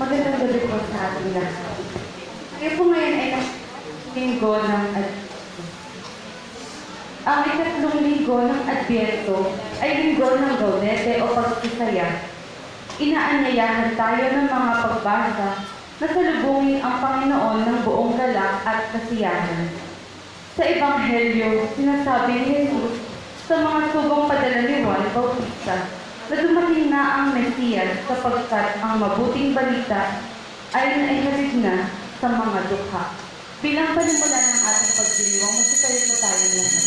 Magandang gabi po sa ating lahat. Ngayon po ngayon ay linggo ng ang ikatlong linggo ng Adbyento ay linggo ng Gaudete o Pagkisaya. Inaanyayahan tayo ng mga pagbasa na salubungin ang Panginoon ng buong galak at kasiyahan. Sa Ebanghelyo, sinasabi ni Jesus sa mga subong padala ni Juan Bautista na dumating na ang Mesiyas sapagkat ang mabuting balita ay naihatid na sa mga dukha. Bilang panimula ng ating pagdiriwang, masitayo po tayo lahat.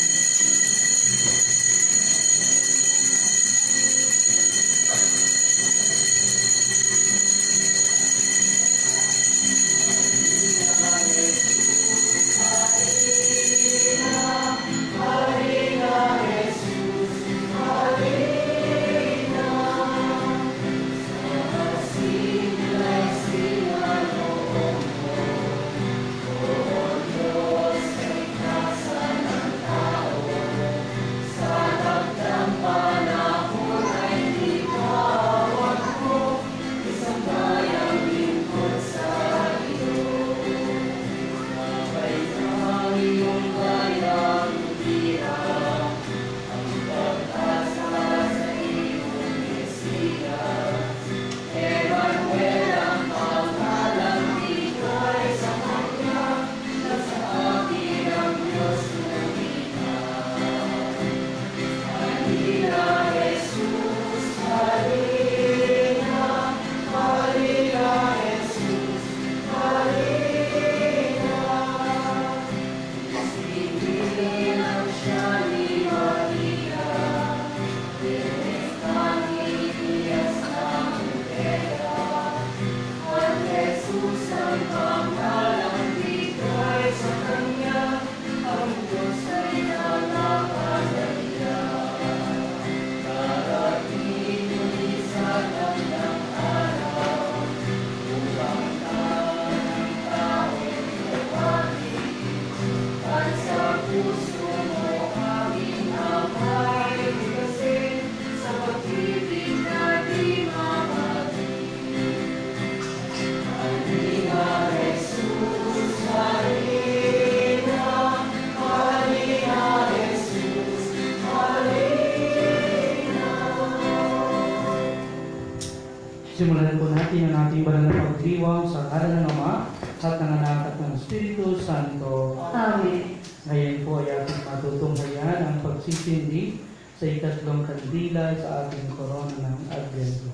Simulan po natin ang ating banal na pagdiriwang sa ngalan ng Ama at ng Anak at ng Espiritu Santo. Amen. Ngayon po ay ating matutunghayan ang pagsisindi sa ikatlong kandila sa ating korona ng Adbyento.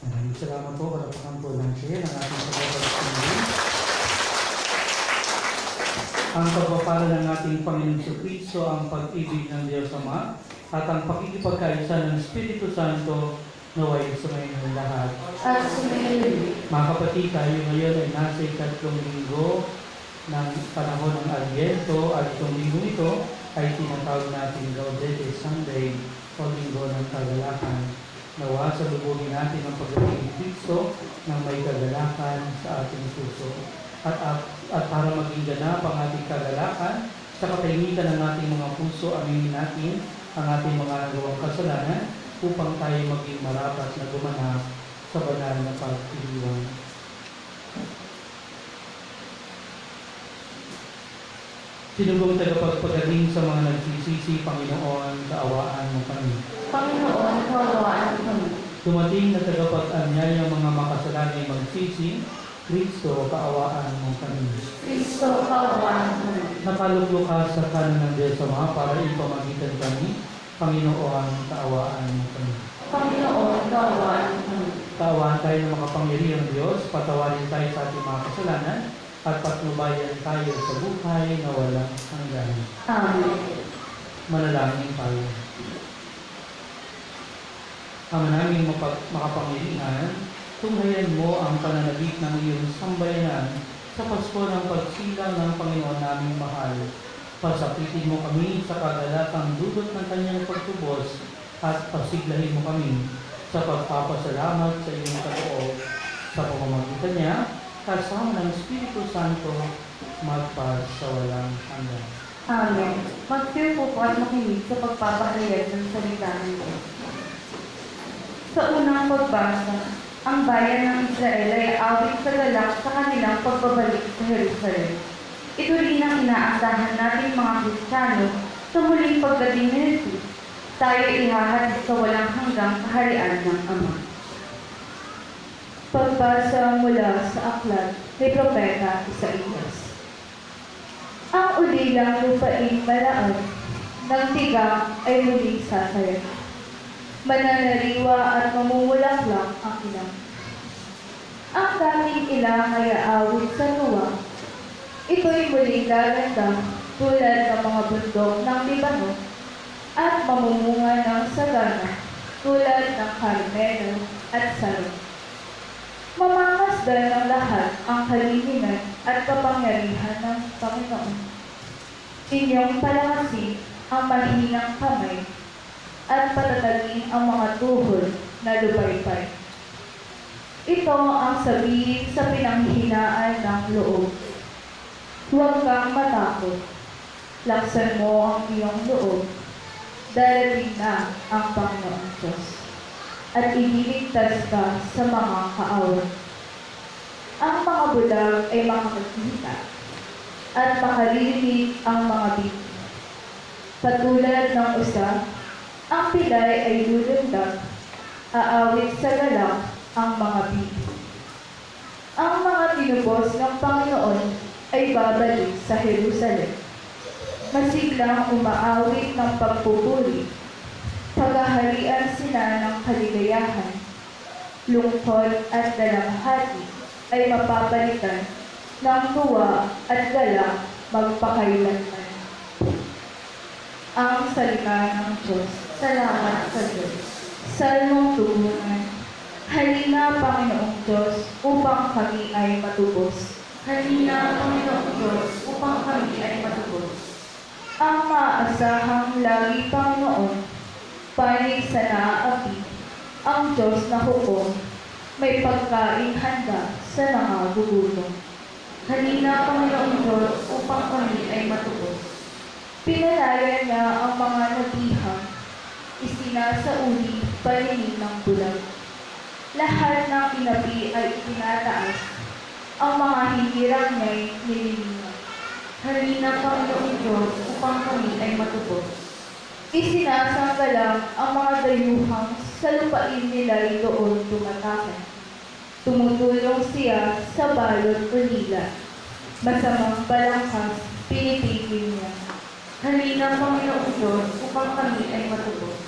Maraming salamat po para pakampo natin ang ating pagpapagsindi. Ang pagpapala ng ating Panginoong Jesucristo, ang pag-ibig ng Diyos Ama, at ang pakikipagkaisa ng Espiritu Santo naway sumayin lahat. At sumayin. Mga kapatid, tayo ngayon ay nasa ikatlong linggo ng panahon ng Adbyento at itong linggo ito ay tinatawag natin Gaudete Sunday o linggo ng kagalakan. Nawa sa lubugin natin ang pagdating ni Kristo ng may kagalakan sa ating puso. At para maging ganap ang ating kagalakan, sa katahimikan ng ating mga puso, aminin natin ang ating mga nagawang kasalanan upang tayo maging marapat na gumanap sa banal na pagdiriwang. Sinubong tagapagpagaling sa mga nagsisisi, Panginoon, kaawaan mo kami. Panginoon, kaawaan mo kami. Dumating na tagapag-anyaya mga makasalanay magsisi, Kristo, kaawaan mo kami. Kristo, kaawaan mo kami. Nakaluglo ka sa kanan ng Diyos Ama para ipamagitan kami, Panginoon, kaawaan mo kami. Panginoon, kaawaan mo kami. Kaawaan tayo ng makapangyarihang Diyos, patawarin tayo sa ating mga kasalanan, at patnubayan tayo sa buhay na walang hanggan. Amen. Manalangin tayo. Ama naming makapangyarihan, tunghayan mo ang pananabik ng iyong sambayanan sa Pasko ng pagsilang ng Panginoon naming mahal. Pasakitin mo kami sa kagalakang dulot ng kanyang pagtubos at pasiglahin mo kami sa pagpapasalamat sa iyong kaloob sa pamamagitan niya kasama ng Espiritu Santo magpas sa walang hanggan. Amen. Magsiyo po at makinig sa pagpapahayag ng salita ng Diyos. Sa unang pagbasa, ang bayan ng Israel ay awit sa galak sa kanilang pagbabalik sa Jerusalem. Ito rin ang inaasahan nating mga Kristiyano sa muling pagdating ni Jesus. Tayo ihahatid sa walang hanggang kaharian ng Ama. Pagbasa mula sa aklat ni Propeta Isaías. Ang ulilang lupain malaan ng tigang ay muling sasaya. Mananariwa at mamumulaklak ang ilang. Ang daming ilang ay aawit sa tuwa. Ito'y muling gaganda tulad ng mga bundok ng Libano at mamumunga ng sagana tulad ng Carmelo at Saron. Mamamasdan ng lahat ang kalininan at kapangyarihan ng Panginoon. Inyong palakasin ang mahinang kamay at patatagin ang mga tuhod na lupaipay. Ito ang sabihin sa pinanghihinaan ng loob. Huwag kang matakot. Laksan mo ang iyong loob. Darating na ang Panginoon Diyos at ililigtas ka sa mga kaawat. Ang mga bulag ay makakakita at makaririnig ang mga biti. Patulad ng usa, ang pilay ay lulundag, aawit sa galak ang mga biti. Ang mga tinubos ng Panginoon ay babalik sa Jerusalem. Masiglang umaawit ng pagpupuri. Paghaharian sila ng kaligayahan. Lungkot at dalamhati ay mapapalitan ng tuwa at galak magpakailanman. Ang salita ng Diyos. Salamat sa Diyos. Salmong tugunan. Halina, Panginoong Diyos, upang kami ay matubos. Halina, Panginoong Diyos, upang kami ay matubos. Ang maaasahang lagi, Panginoon, panig sa naaapi, ang Diyos na hukom, may pagkain handa sa nangagugutom. Halina, Panginoong Diyos, upang kami ay matubos. Pinalaya niya ang mga nabihang, isinasauli paningin ng bulag. Lahat ng inapi ay itinataas, ang mga hihirang niya'y nililingan. Halina, Panginoong Diyos, upang kami ay matubos. Isinasanggalang ang mga dayuhang sa lupain nila'y doon tumatakan. Tumutulong siya sa balot o nila. Masamang balangkas, pinipigil niya. Halina, Panginoong Diyos, upang kami ay matubos.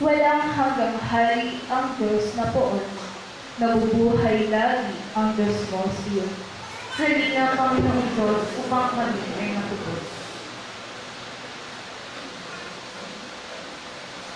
Walang hanggang hari ang Diyos na poon. Nabubuhay lagi ang Diyos mo siya. Halina, Panginoong Diyos, upang kami ay matubos.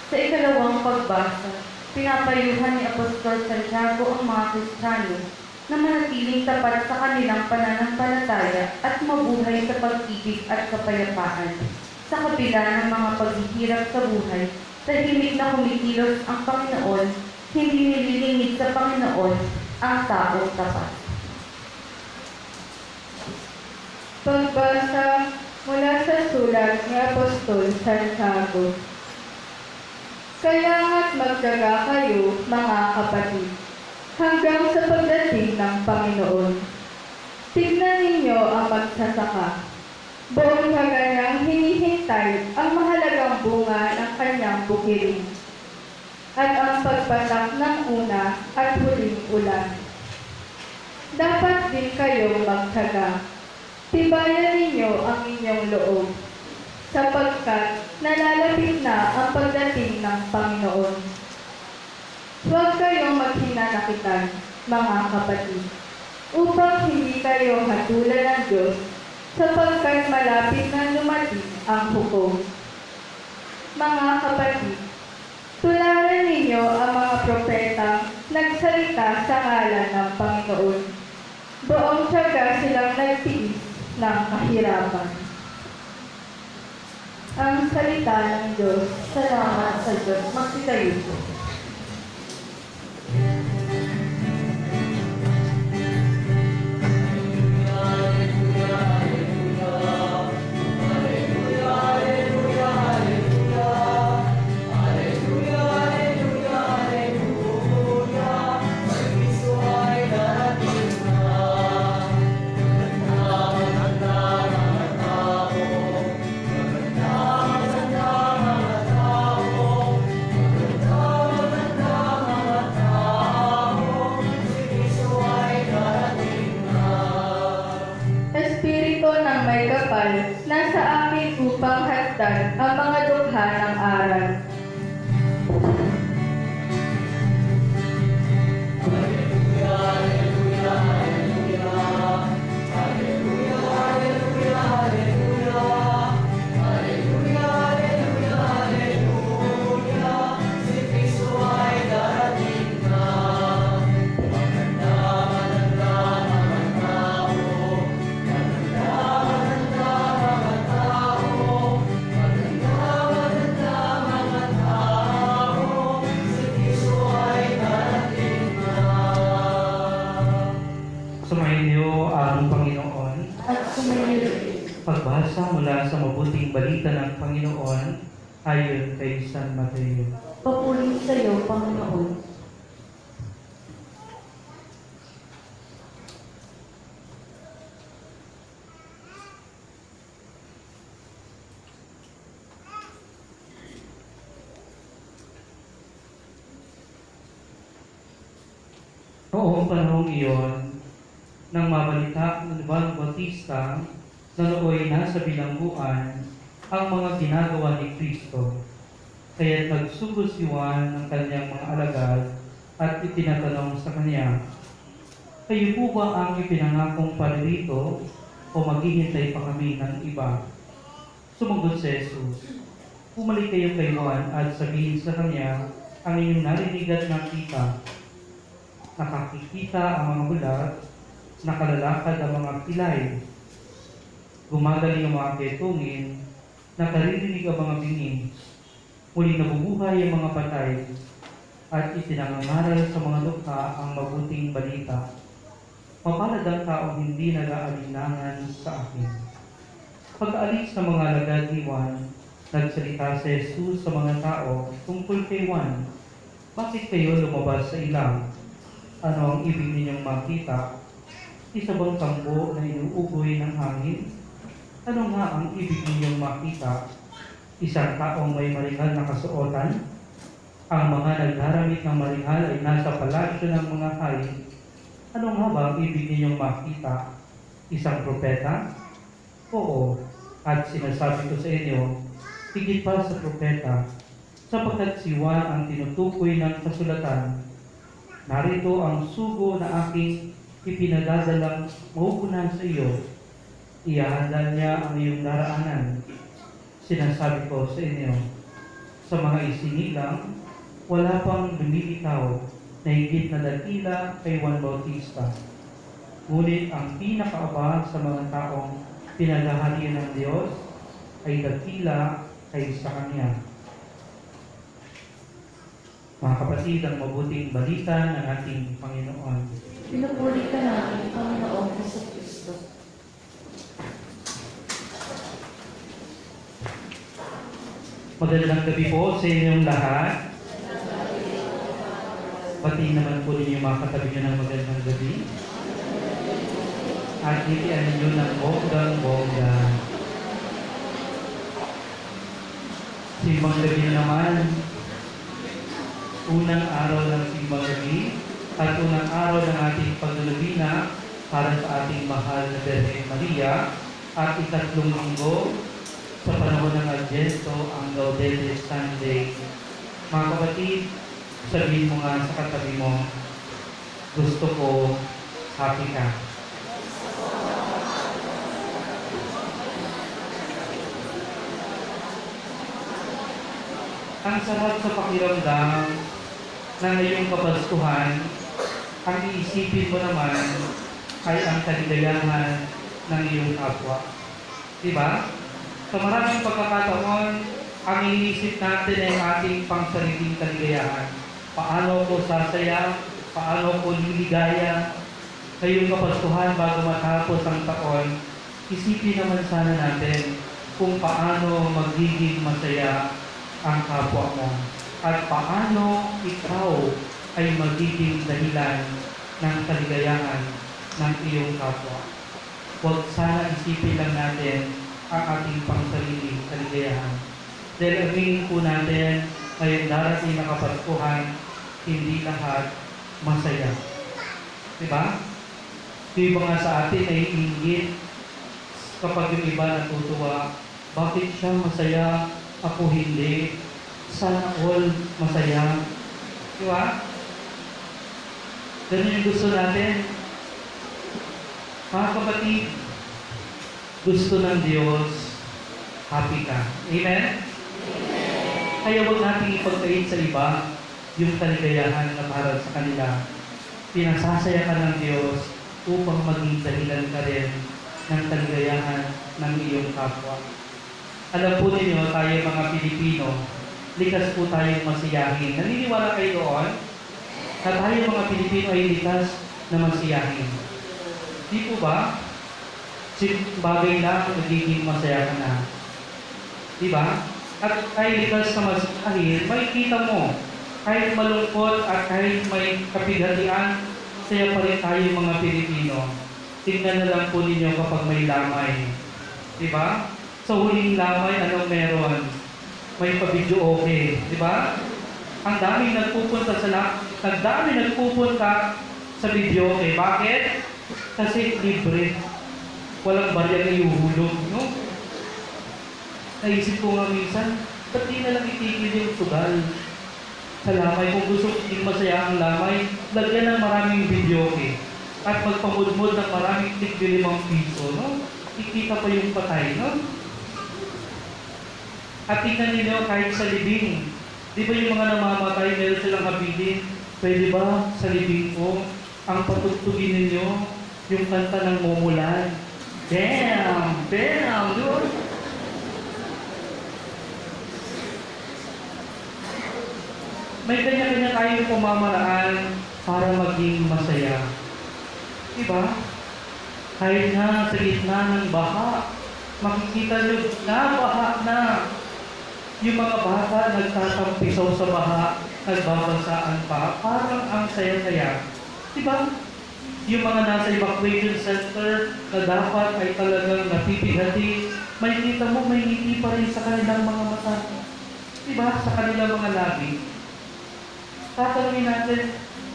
Sa ikalawang pagbasa, pinapayuhan ni Apostol Santiago ang mga Kristiyano na manatiling tapat sa kanilang pananampalataya at mabuhay sa pag-ibig at kapayapaan. Sa kabila ng mga paghihirap sa buhay, tahimik na kumikilos ang Panginoon, hindi nililingid sa Panginoon ang taong tapat. Pagbasa mula sa sulat ni Apostol Santiago. Kaya't magtiyaga kayo, mga kapatid, hanggang sa pagdating ng Panginoon. Tignan ninyo ang magsasaka. Buong kaganyang hinihintay ang mahalagang bunga ng kanyang bukirin at ang pagpatak ng una at huling ulan. Dapat din kayo magtiyaga. Tibayan ninyo ang inyong loob, sapagkat nalalapit na ang pagdating ng Panginoon. Huwag kayong maghinanakitan, mga kapatid, upang hindi kayo hatulan ng Diyos, sapagkat malapit na dumating ang hukom. Mga kapatid, tularan ninyo ang mga propetang nagsalita sa ngalan ng Panginoon. Buong tiyaga silang nagtiis ng kahirapan. Ang salita ng Diyos. Salamat sa Diyos. Magsitayo po. Sumayo. Pagbasa mula sa mabuting balita ng Panginoon ayon kay San Mateo. Papuri sa iyo, Panginoon. Noong panahong iyon, nang mabalita ng Juan Bautista na nooy nasa bilangguan ang mga ginagawa ni Kristo, kaya't nagsugo si Juan ng kanyang mga alagad at itinatanong sa kanya, "Kayo po ba ang ipinangakong paririto o maghihintay pa kami ng iba?" Sumagot si Jesus, "Bumalik kayo kay Juan at sabihin sa kanya ang inyong narinig at nakita. Nakakikita ang mga bulag, nakalalakad ang mga pilay, gumagaling ang mga ketungin, nakaririnig ang mga bingin, muling nabubuhay ang mga patay, at itinangangaral sa mga dukha ang mabuting balita. Mapalad ang taong hindi nag-aalinlangan sa akin." Pag-aalis sa mga alagad ni Juan, nagsalita si Jesus sa mga tao tungkol kay Juan, "Bakit kayo lumabas sa ilaw? Ano ang ibig ninyong makita? Isa bang tambo na inuugoy ng hangin? Ano nga ang ibig ninyong makita? Isang taong may maringal na kasuotan? Ang mga nagdaramit ng maringal ay nasa palasyo ng mga hari. Ano nga ba ang ibig ninyong makita? Isang propeta? Oo, at sinasabi ko sa inyo, higit pa sa propeta, sapagkat si Juan ang tinutukoy ng kasulatan. Narito ang sugo na aking ipinadadalang mahupunan sa iyo. Ihahanda niya ang iyong daraanan. Sinasabi ko sa inyo, sa mga isinilang, wala pang lumilitaw na higit na dakila kay Juan Bautista. Ngunit ang pinakaaba sa mga taong pinaghaharian ng Diyos ay dakila kaysa kanya." Mga kapatid, ang mabuting balita ng ating Panginoon. Pinupuri ka namin, Panginoong Jesucristo. Magandang gabi po sa inyong lahat. Pati naman po ninyo mga katabi nyo ng magandang gabi. At hitian ninyo ng bonggang-bongga. Simbang gabi naman. Unang araw ng simbang gabi at unang araw ng ating paglulubina para sa ating mahal na Birhen Maria at ikatlong linggo sa panahon ng Advento, ang Gaudete Sunday. Mga kapatid, sabihin mo nga sa katabi mo, gusto ko happy ka. Ang sarap sa pakiramdam na ngayong Kapaskuhan, ang iisipin mo naman ay ang kaligayahan ng iyong kapwa. Diba? Sa maraming pagkakataon, ang iniisip natin ay ating pangsariling kaligayahan. Paano ko sasaya? Paano ko liligaya? Ngayong Kapaskuhan bago matapos ang taon, isipin naman sana natin kung paano magiging masaya ang kapwa mo at paano ikaw ay magiging dahilan ng kaligayahan ng iyong kapwa. Huwag sana isipin lang natin ang ating pangsariling kaligayahan. Dahil aminin po natin, ngayong darating na Kapaskuhan, hindi lahat masaya. Diba? Yung iba nga sa atin ay inggit kapag yung iba natutuwa. Bakit siya masaya? Ako hindi. Sana all masaya. Diba? Ganun yung gusto natin. Mga kapatid, gusto ng Diyos, happy ka. Amen? Kaya huwag natin ipagkait sa iba yung kaligayahan na para sa kanila. Pinasasaya ka ng Diyos upang maging dahilan ka rin ng kaligayahan ng iyong kapwa. Alam po ninyo, tayo mga Pilipino, likas po tayong masiyahin. Naniniwala kayo doon na tayo mga Pilipino ay likas na masiyahin. Di po ba? bagay lang, nagiging masaya ka na. Di ba? At kahit likas na masahin, makikita mo, kahit malungkot at kahit may kapighatian, saya pa rin tayo mga Pilipino. Tingnan na lang po ninyo kapag may lamay. Di ba? Sa huling lamay, anong meron? May pa-video okay. Di ba? Ang daming nagpupunta sa video okay. Bakit? Kasi libre. Walang barya na iuhulog, no? Naisip ko nga minsan, ba't di na lang itigil yung sugal sa lamay? Kung gusto din masaya ang lamay, lagyan ng maraming video okay. At magpamudmod ng maraming tig-5 piso, no? Kikita pa yung patay, no? At tingnan ninyo kahit sa libing. Di ba yung mga namamatay, meron silang habilin? Pwede ba sa libing ko, ang patugtugin ninyo, yung kanta ng Mumulan? Damn! Damn! Dude! May kanya-kanya tayong pamamaraan para maging masaya. Diba? Kahit na sa gitna ng baha, makikita nyo na baha na. Yung mga bata nagtatampisaw sa baha, nagbabasaan pa, parang ang saya-saya. Diba? Yung mga nasa evacuation center na dapat ay talagang napipighati, makikita mo may ngiti pa rin sa kanilang mga mata. Diba? Sa kanilang mga labi. Tatanungin natin,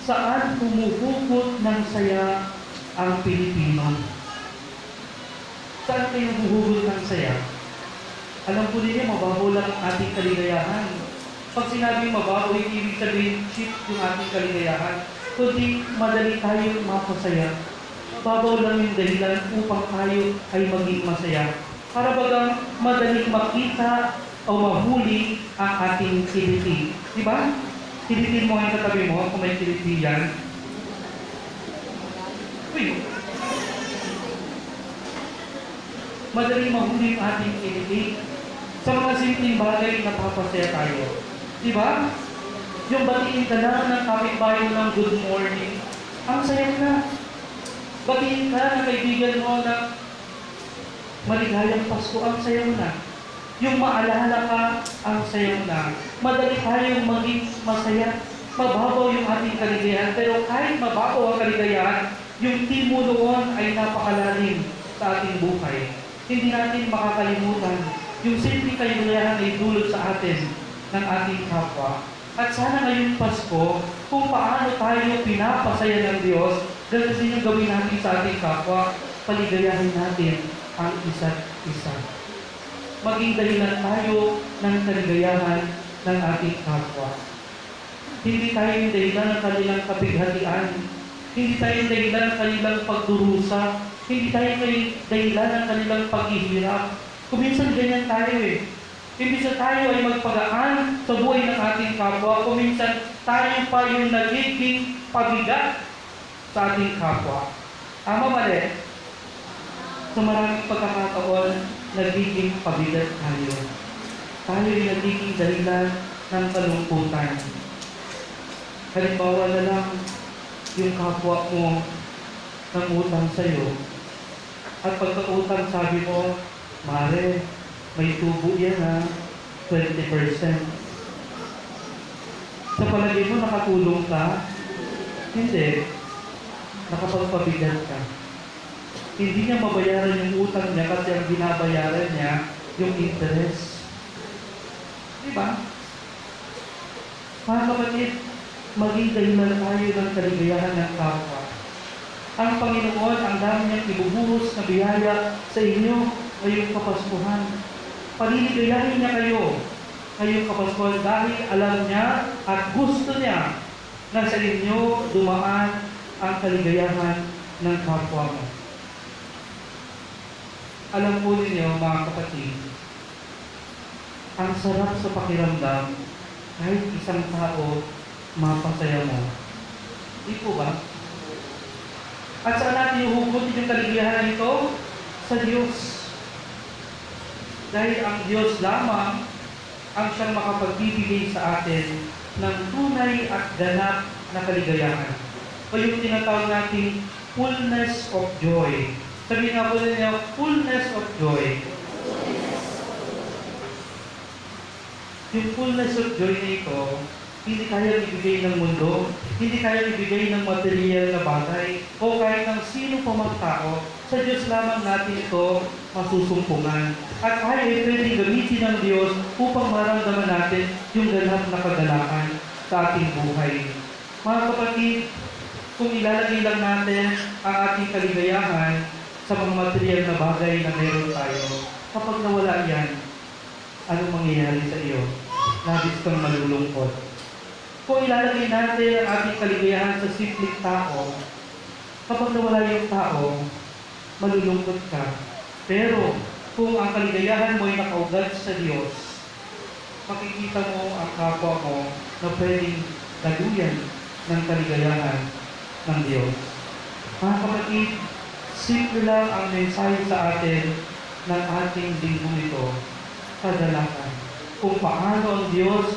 saan humuhugot ng saya ang Pilipino? Saan kayo humuhugot ng saya? Alam po ninyo, mababaw lang ang ating kaligayahan. Pag sinabing mababaw, hindi ibig sabihin cheap yung ating kaligayahan, kundi madali tayong mapasaya. Mababaw lang yung dahilan upang tayo ay maging masaya. Para bagang madaling makita o mahuli ang ating kiliti. Di ba? Kilitin mo ang katabi mo kung may kiliti yan. Uy! Madaling mahuli ang ating kiliti. Sa mga simpleng bagay, napapasaya tayo. Di ba? Yung batiin ka na ng kapitbahay mo ng good morning, ang saya na. Batiin ka ng kaibigan mo ng maligayang Pasko, ang saya mo na. Yung maalala ka, ang saya mo na. Madali tayong maging masaya. Mababaw yung ating kaligayahan, pero kahit mababaw ang kaligayahan, yung timo noon ay napakalalim sa ating buhay. Hindi natin makakalimutan yung simple kaligayahan ay dulot sa atin ng ating kapwa. At sana ngayong Pasko, kung paano tayo pinapasaya ng Diyos, ganun din yung gawin natin sa ating kapwa, paligayahin natin ang isa't isa. Maging dahilan tayo ng kaligayahan ng ating kapwa. Hindi tayo yung dahilan ng kanilang kapighatian. Hindi tayo yung dahilan ng kanilang pagdurusa. Hindi tayo yung dahilan ng kanilang paghihirap. Kung minsan ganyan tayo eh. Imbis na tayo ay magpagaan sa buhay ng ating kapwa, kung minsan tayo pa yung nagiging pabigat sa ating kapwa. Tama mali? Sa maraming pagkakataon, nagiging pabigat tayo. Tayo yung nagiging dahilan ng kalungkutan. Halimbawa na lang, yung kapwa mo ng utang sa'yo. At pagka-utang sabi mo, Mare, may tubo yan ha, 20%. Sa palagay mo, nakatulong ka? Hindi. Nakapagpabigat ka. Hindi niya mabayaran yung utang niya kasi ang binabayaran niya yung interest. Diba? Mga kapatid, maging dahilan tayo ng kaligayahan ng kapwa. Ang Panginoon, ang dami niyang ibubuhos na biyaya sa inyo ngayong Kapaskuhan. Paliligayahin niya kayo ngayong Kapaskuhan dahil alam niya at gusto niya na sa inyo dumaan ang kaligayahan ng kapwa mo. Alam po ninyo, mga kapatid, ang sarap sa pakiramdam kahit isang tao mapasaya mo. Di po ba? At saan natin ihuhugot yung kaligayahan nito? Sa Diyos. Dahil ang Diyos lamang ang siyang makapagbibigay sa atin ng tunay at ganap na kaligayahan. O yung tinatawag nating fullness of joy. Sabihin nga po ninyo, fullness of joy. Yung fullness of joy na ito, hindi kaya ibigay ng mundo, hindi kaya ibigay ng material na bagay, o kahit ng sino pa mang tao. Sa Diyos lamang natin ito masusumpungan. At ay pwedeng gamitin ng Diyos upang maramdaman natin yung ganap na kagalakan sa ating buhay. Mga kapatid, kung ilalagay lang natin ang ating kaligayahan sa mga material na bagay na meron tayo, kapag nawala yan, anong mangyayari sa iyo? Labis kang malulungkot. Kung ilalagay natin ang ating kaligayahan sa simpleng tao, kapag nawala yung tao, malulungkot ka. Pero kung ang kaligayahan mo ay nakaugat sa Diyos, makikita mo ang kapwa mo na pwedeng daluyan ng kaligayahan ng Diyos. Mga kapatid, simple lang ang mensahe sa atin ng ating lingkong ito, kagalakan. Kung paano ang Diyos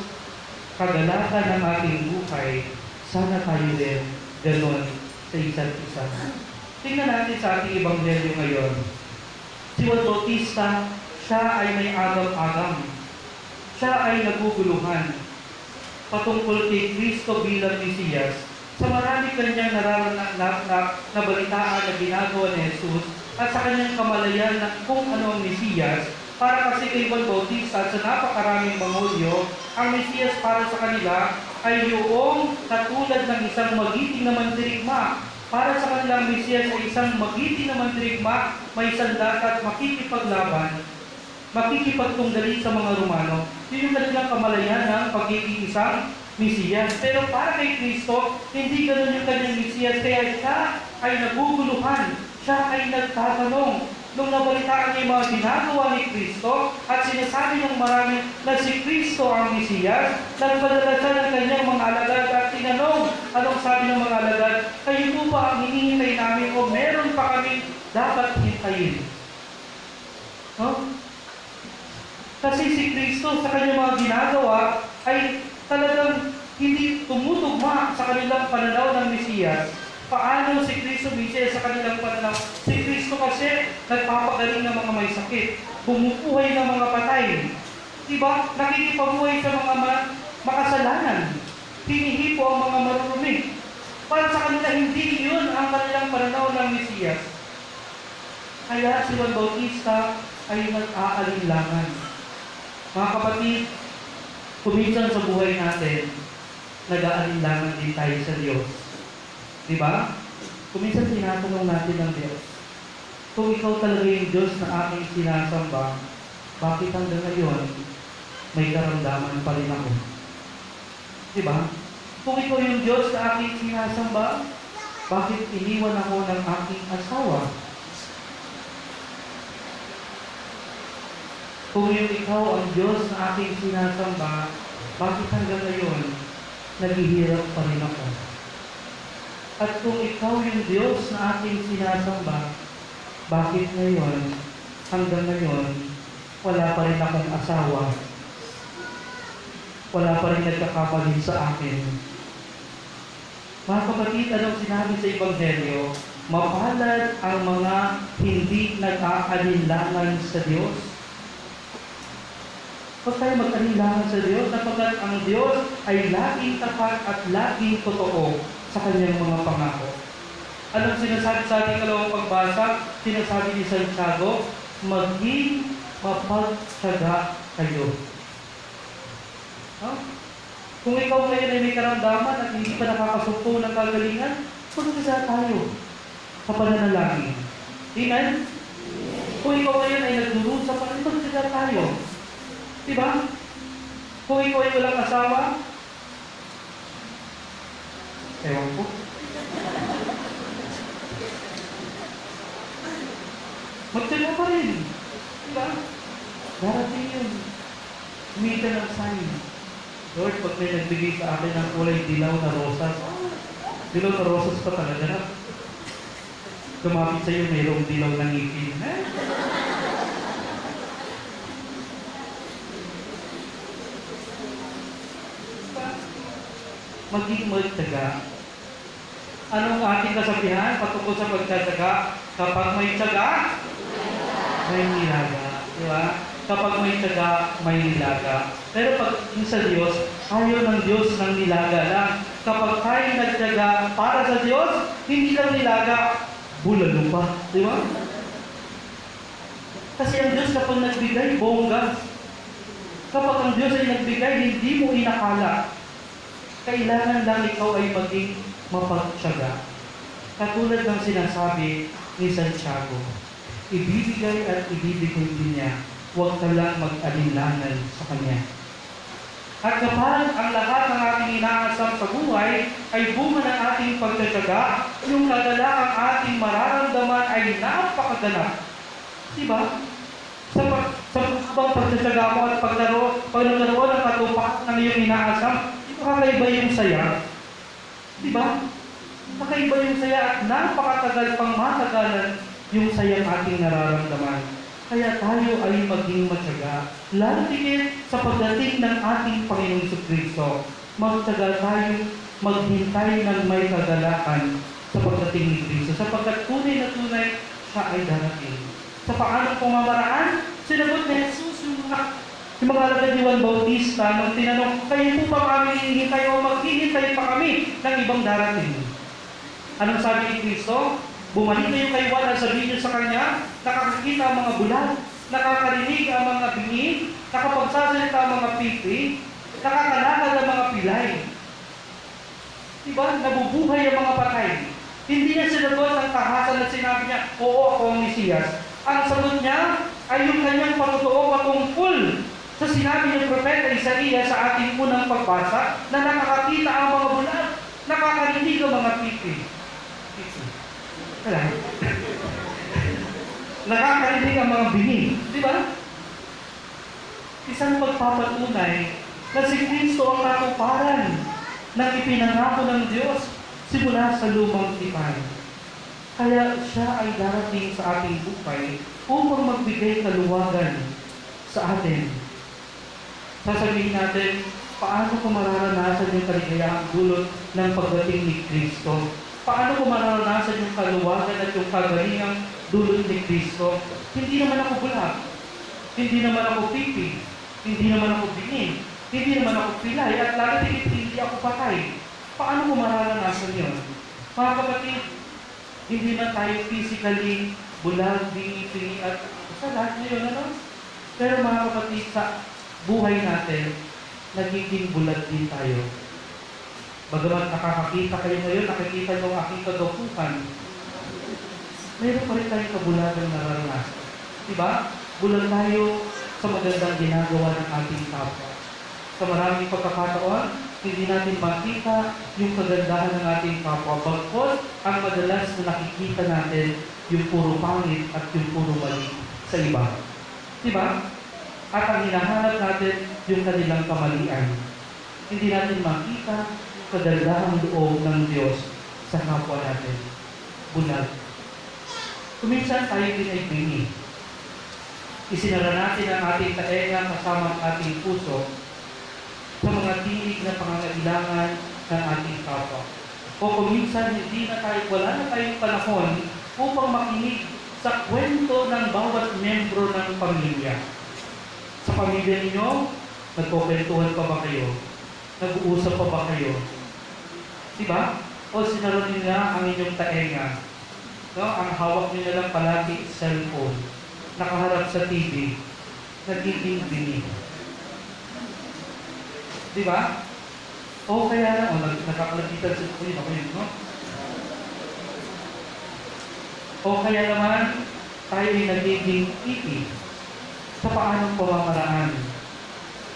kagalakan ng ating buhay, sana tayo din ganon sa isa't isa. Tingnan natin sa ating ebanghelyo ngayon. Si Juan Bautista, siya ay may agam-agam. Siya ay naguguluhan patungkol kay Kristo bilang Mesiyas. Sa marami kanyang nabalitaan na ginagawa ni Jesus at sa kanyang kamalayan na kung ano ang Mesiyas, para kasi kay Juan Bautista at sa napakaraming mangudyo, ang Mesiyas para sa kanila ay yung katulad ng isang magiting na mandirigma. Para sa kanilang Mesiyas ay isang magiting na mandirigma, may sandata at makikipaglaban, makikipagtunggali sa mga Romano. Yun yung kanilang kamalayan ng pagiging isang Mesiyas. Pero para kay Kristo, hindi ganun yung kanyang Mesiyas. Kaya siya ay naguguluhan, siya ay nagtatanong. Nung nabalitaan niya yung mga ginagawa ni Kristo at sinasabi ng marami na si Kristo ang Mesiyas, nagpadala siya ng kanyang mga alagad at tinanong, anong sabi ng mga alagad, kayo po ba ang hinihintay namin o meron pa kami dapat hintayin? No? Kasi si Kristo sa kanyang mga ginagawa ay talagang hindi tumutugma sa kanilang pananaw ng Mesiyas. Paano si Kristo Mesiyas sa kanilang pananaw? Si Kristo kasi nagpapagaling ng mga may sakit, bumubuhay ng mga patay. Diba? Nakikipabuhay sa mga makasalanan. Hinihipo ang mga marurumi. Para sa kanila, hindi yun ang kanilang pananaw ng Mesiyas. Kaya si Juan Bautista ay nag-aalinlangan. Mga kapatid, kuminsan sa buhay natin, nag-aalinlangan din tayo sa Diyos. Diba? Kuminsan tinatanong natin ng Diyos, kung ikaw talaga yung Diyos na aking sinasamba, bakit hanggang ngayon may karamdaman pa rin ako? Diba? Kung ikaw yung Diyos na aking sinasamba, bakit iniwan ako ng aking asawa? Kung yung ikaw ang Diyos na aking sinasamba, bakit hanggang ngayon naghihirap pa rin ako? At kung ikaw yung Diyos na aking sinasamba, bakit ngayon, hanggang ngayon, wala pa rin akong asawa? Wala pa rin nagkakapalit sa akin? Mga kapatid, anong sinabi sa Ebanghelyo? Mapalad ang mga hindi nag-aalinlangan sa Diyos. Huwag tayo mag-alinlangan sa Diyos sapagkat ang Diyos ay laging tapat at laging totoo sa kanyang mga pangako. Anong sinasabi sa ating kalawang pagbasa? Sinasabi ni Santiago, maging mapagtyaga kayo. Huh? Kung ikaw ngayon ay may karamdaman at hindi pa nakakasumpo ng kagalingan, magkakasya tayo sa pananalangin. Amen? Kung ikaw ngayon ay nagdurusa pa, magkakasya tayo. Diba? Kung ikaw ay walang asawa, ewan po. Magtyaga pa rin. Diba? Darating yun. Umita ng sign. Lord, pag may nagbigay sa akin ng kulay dilaw na rosas, dilaw na rosas pa talaga na. Lumapit sa'yo, mayroong dilaw na ngipin. Maging magtyaga. Anong ating kasabihan patungkol sa pagtyaga? Kapag may tiyaga, may nilaga. Di ba? Kapag may tiyaga, may nilaga. Pero pag yung sa Diyos, ayaw ng Diyos ng nilaga lang. Kapag tayo nagtiyaga para sa Diyos, hindi lang nilaga, bulalo pa. Di ba? Kasi ang Diyos kapag nagbigay, bongga. Kapag ang Diyos ay nagbigay, hindi mo inakala. Kailangan lang ikaw ay maging mapagtiyaga. Katulad ng sinasabi ni Santiago, ibibigay at ibibigay din niya, huwag ka lang mag-alinlangan sa Kanya. At kapag ang lahat ng ating inaasam sa buhay ay bunga ng ating pagtatiyaga, yung kagalaang ating mararamdaman ay napakaganap. Diba? Sa pagtatiyaga mo at pagkaroon ng katupak ng iyong inaasam, di ba kakaiba yung saya? Diba? Kakaiba yung saya at napakatagal pang matagalan yung sayang ating nararamdaman. Kaya tayo ay maging matyaga. Lalo tigit sa pagdating ng ating Panginoong Kristo. Magtyaga tayo, maghintay ng may kagalakan sa pagdating ni Kristo. Sapagkat tunay na tunay, siya ay darating. Sa paanong pamamaraan, sinagot ni Jesus yung mga alagad ni Juan Bautista nung tinanong, kayo po ba kami hinihintay o maghihintay pa kami ng ibang darating? Anong sabi ni Kristo? Bumalik na yung kay Juan at sabihin niyo sa kanya, nakakakita ang mga bulag, nakakarinig ang mga bingi, nakapagsasalita ang mga pipi, nakakalakad ang mga pilay. Diba? Nabubuhay ang mga patay. Hindi niya sinagot ang tahasan na sinabi niya, oo, ako ang Mesiyas. Ang sagot niya ay yung kanyang pagtotoo patungkol sa sinabi ng Propeta Isaías sa ating unang pagbasa na nakakakita ang mga bulag, nakakarinig ang mga pipi. Nakakarinig ang mga bingi. Di ba? Isang pagpapatunay na si Kristo ang natuparan ng ipinangako ng Diyos simula sa lumang tipan. Kaya siya ay darating sa ating buhay upang magbigay kaluwagan sa atin. Sasabihin natin, paano ko mararanasan yung kaligayahang dulot ng pagdating ni Kristo? Paano ko mararanasan yung kaluwagan at yung kagalingang dulot ni Kristo? Hindi naman ako bulag. Hindi naman ako pipi. Hindi naman ako bingi. Hindi naman ako pilay. At lalo hindi ako patay. Paano ko mararanasan yun? Mga kapatid, hindi na tayo physically bulag, bingi, pingi, at sa lahat na yun, ano? Pero mga kapatid, sa buhay natin, nagiging bulag din tayo. Bagamat nakakakita kayo ngayon, nakikita nyo ang aking kagapuhan, mayroon pa rin tayong kabulagan na naranasan. Diba? Bulag tayo sa magandang ginagawa ng ating kapwa. Sa maraming pagkakataon, hindi natin makita yung kagandahan ng ating kapwa. Bagkos, ang madalas na nakikita natin yung puro pangit at yung puro mali sa iba. Diba? At ang hinahanap natin yung kanilang kamalian. Hindi natin makita kagandahang loob ng Diyos sa kapwa natin. Bulag. Kuminsan tayo din ay bingi. Isinara natin ang ating taenga kasama ang ating puso sa mga tinig na pangangailangan ng ating kapwa. O kuminsan hindi na tayo, wala na tayong panahon upang makinig sa kwento ng bawat membro ng pamilya. Sa pamilya ninyo, nagkukwentuhan pa ba kayo? Nag-uusap pa ba kayo? Diba? O sinaroon nila ang inyong taenga. No? Ang hawak nila lang palagi cellphone. Nakaharap sa TV. Nagiging bingi. Diba? O kaya na, nakakalagitan sa kuya na kayo, no? O kaya naman, tayo ay nagiging ipi sa paanong pamamaraan.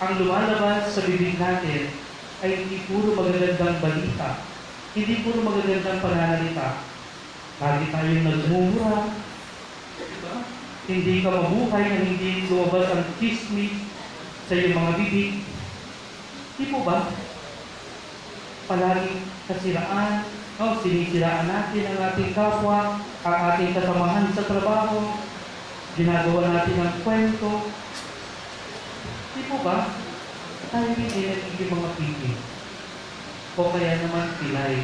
Ang lumalabas sa bibig natin ay hindi puro magagandang balita, hindi puro magagandang pananalita. Lagi tayong nagmumura, diba? Hindi ka mabuhay na hindi lumabas ang chismis sa iyong mga bibig. Di po ba? Palaging kasiraan, no? Sinisiraan natin ang ating kapwa, ang ating kasamahan sa trabaho, ginagawa natin ang kwento. Di po ba? Tayo hindi nagiging mga pipi. O kaya naman pilay.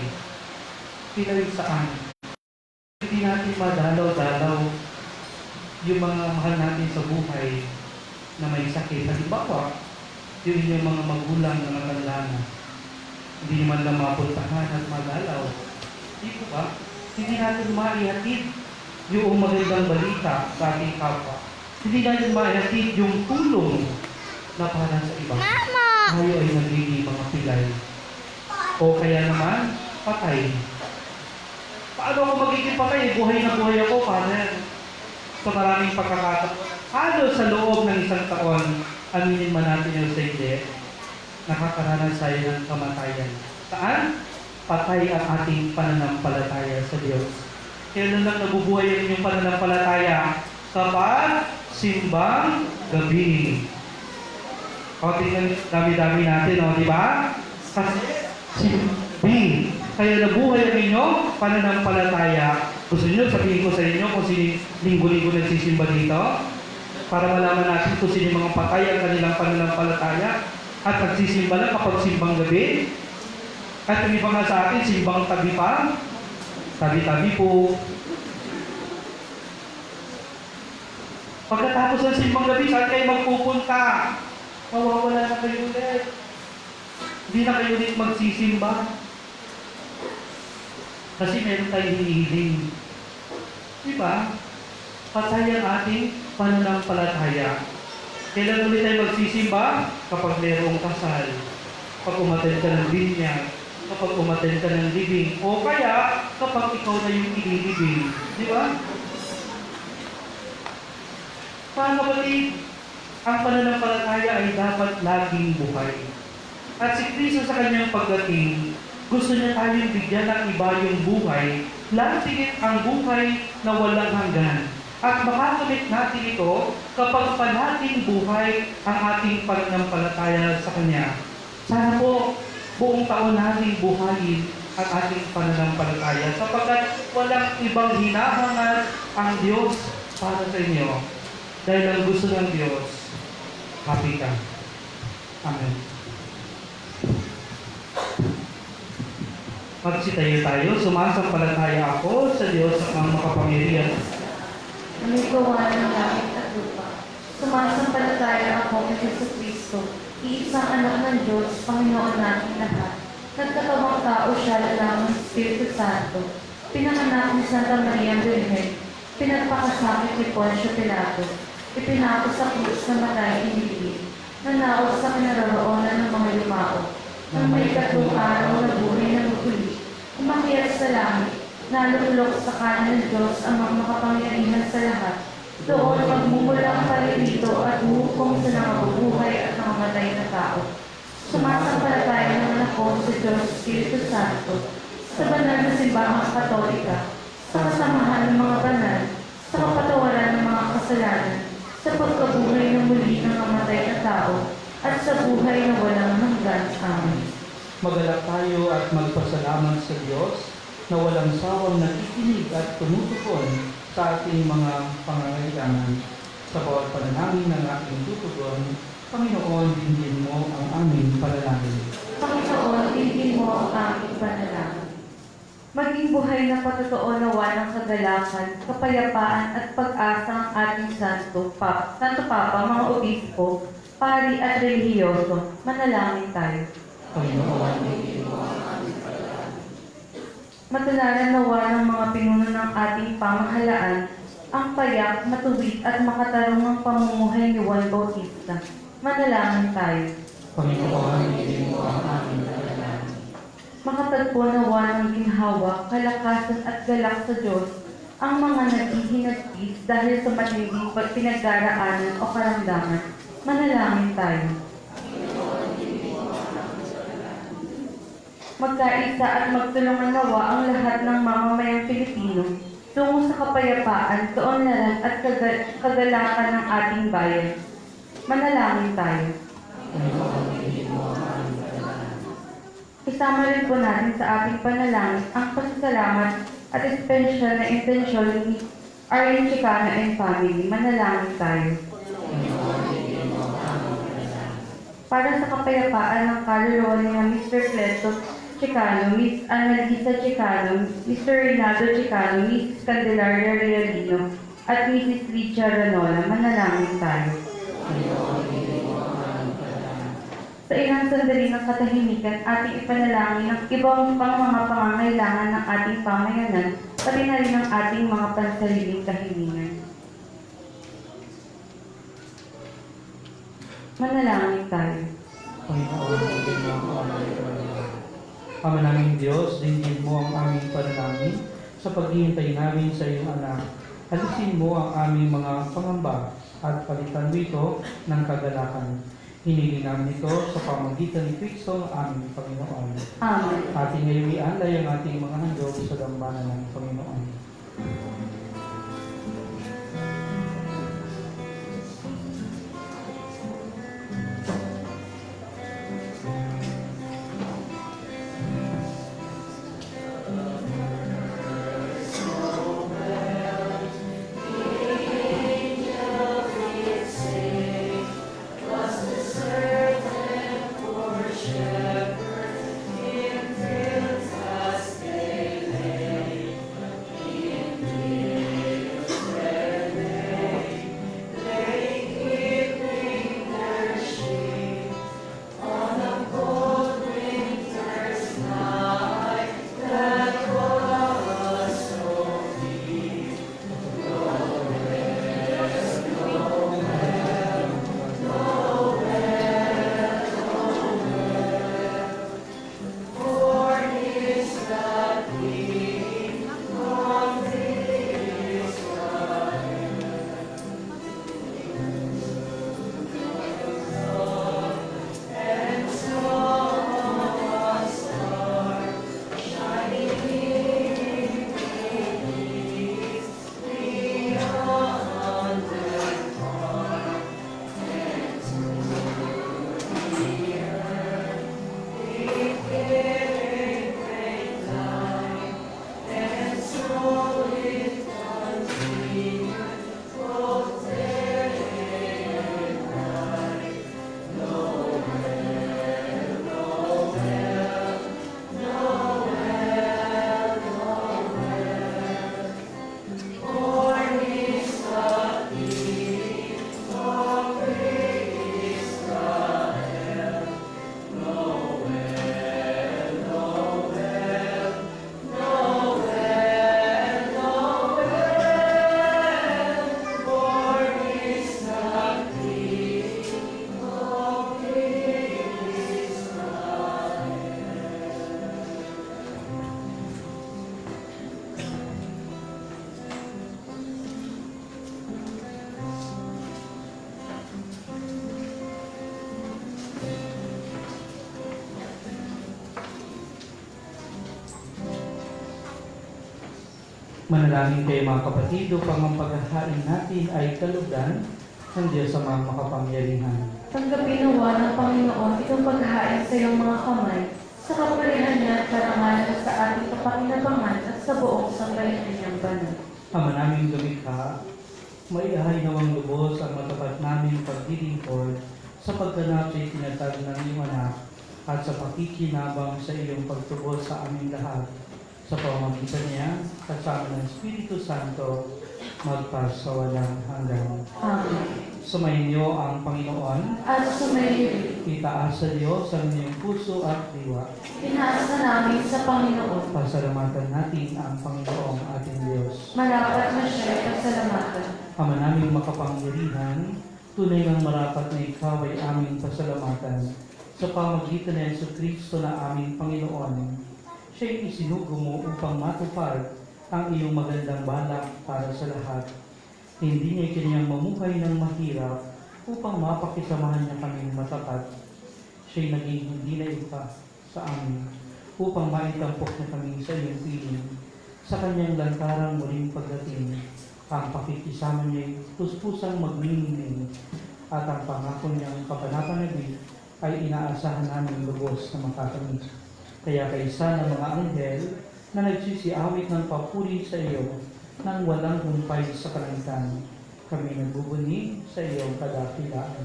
Pilay saan? Hindi natin madalaw-dalaw yung mga mahal natin sa buhay na may sakit. Halimbawa, yung inyong mga magulang na matanda na, hindi naman lang mapuntahan at madalaw. Hindi po ba? Hindi natin maihatid yung magandang balita sa ating kapwa. Hindi natin maihatid yung tulong na para sa iba. Tayo ay nagiging mga pilay. O kaya naman, patay. Paano ako magiging patay? Buhay na buhay ako, Father. Sa maraming pagkakataon. Ano sa loob ng isang taon, aminin man natin yung sa hindi, nakakaranas tayo ng kamatayan. Saan? Patay ang ating pananampalataya sa Diyos. Kailan lang nabubuhay ang inyong pananampalataya? Kapag simbang gabi. O, tingnan dami-dami natin, o, di ba? Kasi simbi. Kaya nabuhay ang inyong pananampalataya. Gusto niyo sabihin ko sa inyo kung sino linggo-linggo nagsisimba dito? Para malaman natin kung sino mga patay ang kanilang pananampalataya at nagsisimba lang kapag simbang gabi. At yung iba nga sa atin, simbang tabi pa. Tabi-tabi po. Pagkatapos ng simbang gabi, saan kayo magpupunta? Mawawala na kayo ulit. Hindi na kayo ulit magsisimba. Kasi meron tayong hinihiling. Diba? Patay ang ating pananampalataya. Kailan ulit tayo magsisimba? Kapag mayroong kasal. Kapag umattend ka ng binyag. Kapag umattend ka ng libing. O kaya, kapag ikaw na yung ililibing. Diba? Paano kapatid? Ang pananampalataya ay dapat laging buhay. At si Kristo sa kanyang pagdating, gusto niya tayong bigyan ng iba yung buhay, lalapigit ang buhay na walang hanggan. At makakamit natin ito kapag palating buhay ang ating pananampalataya sa Kanya. Sana po, buong taon natin buhayin ang ating pananampalataya sapagkat walang ibang hinahangad ang Diyos para sa inyo. Dahil ang gusto ng Diyos, happy ka. Amen. Magsitayo tayo, sumasampalataya ako sa Diyos ang makapangyarihan. May gawa ng langit at lupa. Sumasampalataya ako kay Jesucristo, iisang anak ng Diyos, Panginoon natin lahat. Nagkatawang tao siya lang ng Espiritu Santo. Pinanganak ni Santa Maria Virgen. Pinagpakasakit ni Poncio Pilato. Ipinako sa krus na matay inilibig. Nanaog sa kinaroroonan ng mga yumao. Nang may tatlong araw na buhay ng muli, umakyat sa langit, nalulok sa kanan ng Diyos ang mga makapangyarihan sa lahat. Doon magmumulang paririto at hukom sa nangabubuhay at nangamatay na tao. Sumasampalataya naman ako sa Diyos Espiritu Santo, sa banal na simbahang Katolika, sa kasamahan ng mga banal, sa kapatawaran ng mga kasalanan, sa pagkabuhay ng muli ng namatay na tao, at sa buhay na walang hanggan. Amen. Magalak tayo at magpasalamat sa Diyos na walang sawang nakikinig at tumutugon sa ating mga pangangailangan. Sa bawat panalangin ng ating tutugon, Panginoon, dinggin mo ang aming panalangin. Panginoon, dinggin mo ang aming panalangin. Maging buhay na patotoo nawa ng kagalakan, kapayapaan at pag-asa ang ating Santo Papa, mga obispo, pari at relihiyoso. Manalangin tayo. Panginoon, matularan nawa ng mga pinuno ng ating pamahalaan ang payak, matuwid at makatarungang pamumuhay ni Juan Bautista. Manalangin tayo. Panginoon, dinggin mo ang aming panalangin. Makatagpo nawa ng ginhawa, kalakasan at galak sa Diyos ang mga naghihinagpis dahil sa matinding pinagdaraanan o karamdaman. Manalangin tayo. Magkaisa at magtulungan nawa ang lahat ng mamamayang Pilipino tungo sa kapayapaan, kaunlaran at kagalakan ng ating bayan. Manalangin tayo. Isama rin po natin sa ating panalangin ang pasasalamat at espesyal na intensyon ni Arlene Chicana and family. Manalangin tayo. Para sa kapayapaan ng kaluluwa ni Mr. Cleto Chicano, Miss Annalisa Chicano, Mr. Reynaldo Chicano, Mrs. Candelaria Realino, at Mrs. Lidia Ranola, manalangin tayo. Sa ilang sandali ng katahimikan, ating ipanalangin ang ibang pang mga pangangailangan ng ating pamayanan, pati na rin ang ating mga pansariling kahilingan. Manalangin tayo. Panginoon, hindi mo ang aming panalangin. Ama naming Diyos, dinggin mo ang aming panalangin sa paghihintay namin sa iyong anak. Alisin mo ang aming mga pangamba at palitan mo ito ng kagalakan. Hiniling namin ito sa pamagitan ni Kristo ang aming Panginoon. Amen. Ating ngayong ialay ang ating mga handog sa dambana ng Panginoon. Manalangin kayo mga kapatid upang ang paghahain natin ay kalugdan ng Diyos sa mga makapangyarihan. Tanggapin nawa ng Panginoon itong paghahain sa iyong mga kamay, sa kapurihan niya at karangalan sa ating kapakinabangan at sa buong sambayanan niyang banal. Ama naming lumikha, maiahay nawang lubos ang matapat naming pagdilingkod sa pagganap sa itinatag ng iyong anak at sa pakikinabang sa iyong pagtubos sa aming lahat. Sa pamamagitan niya, kasama ng Espiritu Santo, magpas sa walang hanggan. Amen. Sumayin niyo ang Panginoon, At sumayin, itaas sa Diyos ang inyong puso at diwa. inaasa namin sa Panginoon. Pasalamatan natin ang Panginoong ating Diyos. Marapat na siya'y pasalamatan. Ama naming makapangyarihan, tunay ng marapat na ikaw ay aming pasalamatan sa pamagitan ng Jesucristo na aming Panginoon. Siya'y isinugo mo upang matupad ang iyong magandang balak para sa lahat. Hindi niya kanyang mamuhay ng mahirap upang mapakisamahan niya kaming matapat. Siya'y naging hindi na ipa sa amin upang maitampok na kami sa iyong piling. Sa kanyang lantarang muling pagdating, ang pakikisama niya'y puspusang magniningning at ang pangako niyang kapanapanabik ay inaasahan namin lubos na makakamit. Kaya kaysa ng mga anghel na nagsisiawit ng papuri sa iyo nang walang humpay sa kalangitan, kami nagbubuni sa iyong kadakilaan.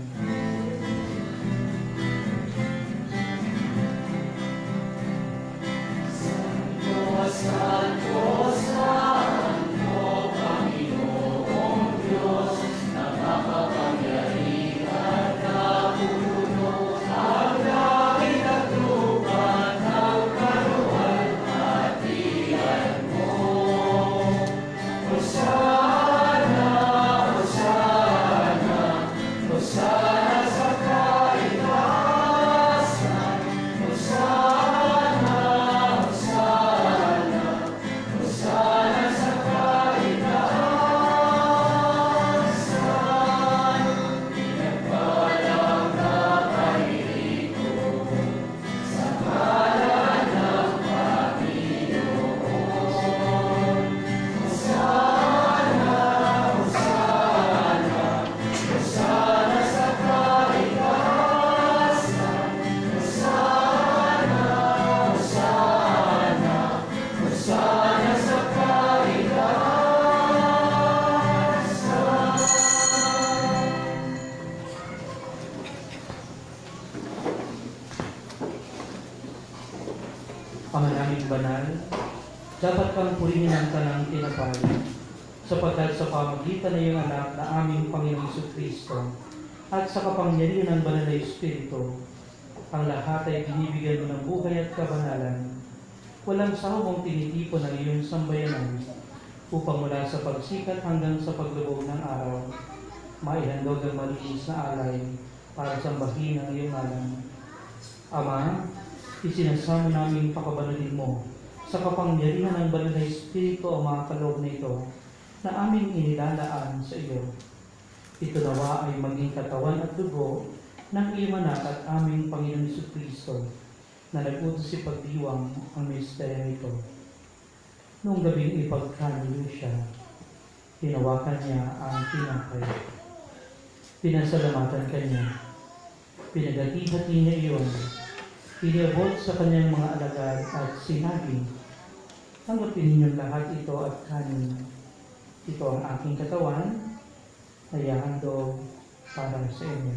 Dapat kang purihin ang kanang tinapay, sapagkat sa pamagitan ng iyong anak na aming Panginoong Kristo at sa kapangyarihan ng Banal na Espiritu, ang lahat ay binibigyan mo ng buhay at kabanalan. Walang sawang tinitipon ng iyong sambayanan upang mula sa pagsikat hanggang sa paglubog ng araw, maihandog ang malinis na alay para sambahin ang iyong ngalan. Ama, isinasamo naming pakabanalin mo sa kapangyarihan ng Banal na Espiritu ang mga kaloob na ito na aming inilalaan sa iyo. Ito nawa ay maging katawan at dugo ng iyong anak at aming Panginoon Kristo na nag-utos si pagdiwang ang misteryo nito. Noong gabing ipagkanilo siya, hinawakan niya ang tinapay. Pinasalamatan kanya. Pinagati-hati niya iyon. Iniabot sa kanyang mga alagad at sinabi, "Tanggapin ninyong lahat ito at kanin. Ito ang aking katawan na ihahandog para sa inyo."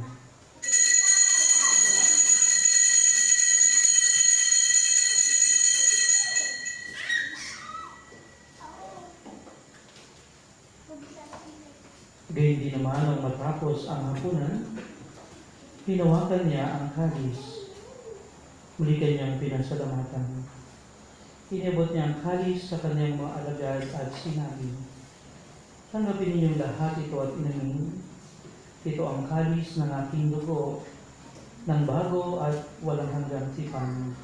Gayun din naman nang matapos ang hapunan, hinawakan niya ang kalis. Muli kanyang pinasalamatan. Inabot niya ang kalis sa kanyang mga alagad at sinabi, "Tanggapin ninyong lahat ito at inamin. Ito ang kalis ng aking dugo, ng bago at walang hanggang tipan.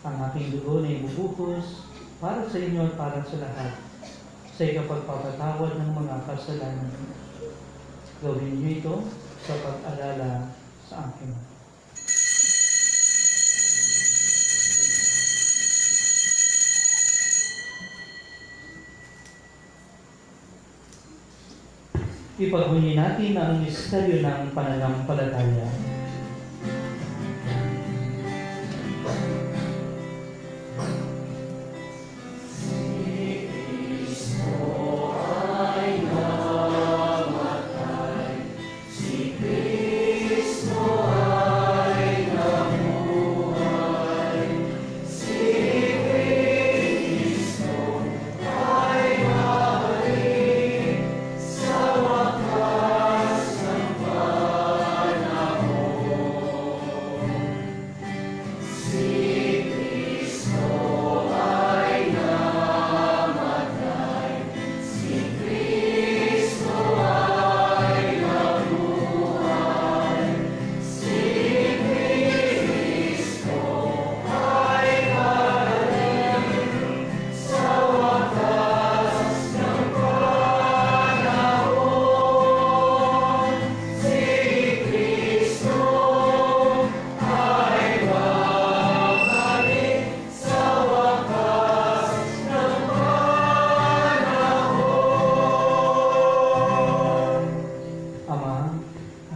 Ang aking dugo na ibubuhos para sa inyo at para sa lahat, sa ikapagpapatawad ng mga kasalanan. Gawin niyo ito sa pag-alala sa akin." Ipaghuni natin ang misteryo ng pananampalataya.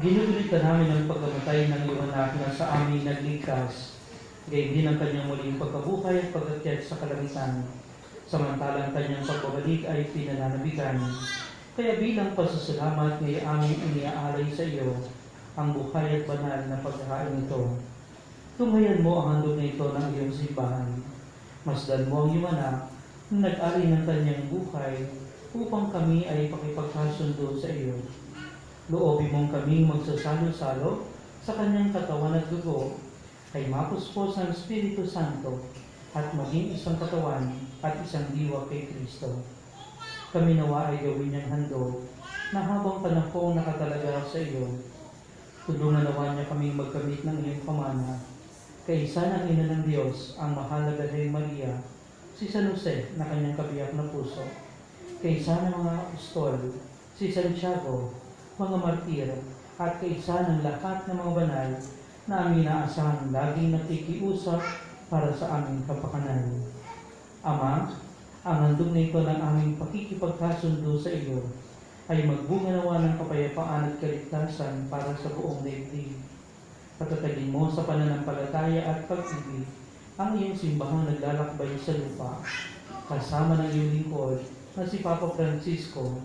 Ginugulitan namin ang pagkamatay ng iyong anak na sa amin nagligtas, gayon din ang kanyang muling pagkabuhay at pag-akyat sa kalangitan, samantalang kanyang pagbabalik ay pinananabigan. Kaya bilang pasasalamat ngayon aming iniaalay sa iyo ang buhay at banal na pagkain ito. Tunghayan mo ang handog na ito ng iyong simbahan. Masdan mo ang iyong anak na nag-alay ng kanyang buhay upang kami ay pakipagkasundo sa iyo. Loobin mong kaming magsasalo-salo sa kanyang katawan at dugo, ay mapuspos ng Espiritu Santo at maging isang katawan at isang diwa kay Kristo. Kami nawa ay gawin niyang handog na habang panahong nakatalaga sa iyo. Tulungan nawa niya kaming magkamit ng iyong pamana, kaisa ng Ina ng Diyos, ang mahal na Birhen Maria, si San Jose na kanyang kabiyak na puso, kaisa ng mga apostol, si Santiago, mga martir, at kaisa ng lahat ng mga banal na aming inaasahan laging nakikiusap para sa aming kapakanan. Ama, ang handog na ito ng aming pakikipagkasundo sa iyo ay magbunga nawa ng kapayapaan at kaligtasan para sa buong daigdig. Patatagin mo sa pananampalataya at pag-ibig ang iyong simbahang naglalakbay sa lupa, kasama ng iyong lingkod na si Papa Francisco,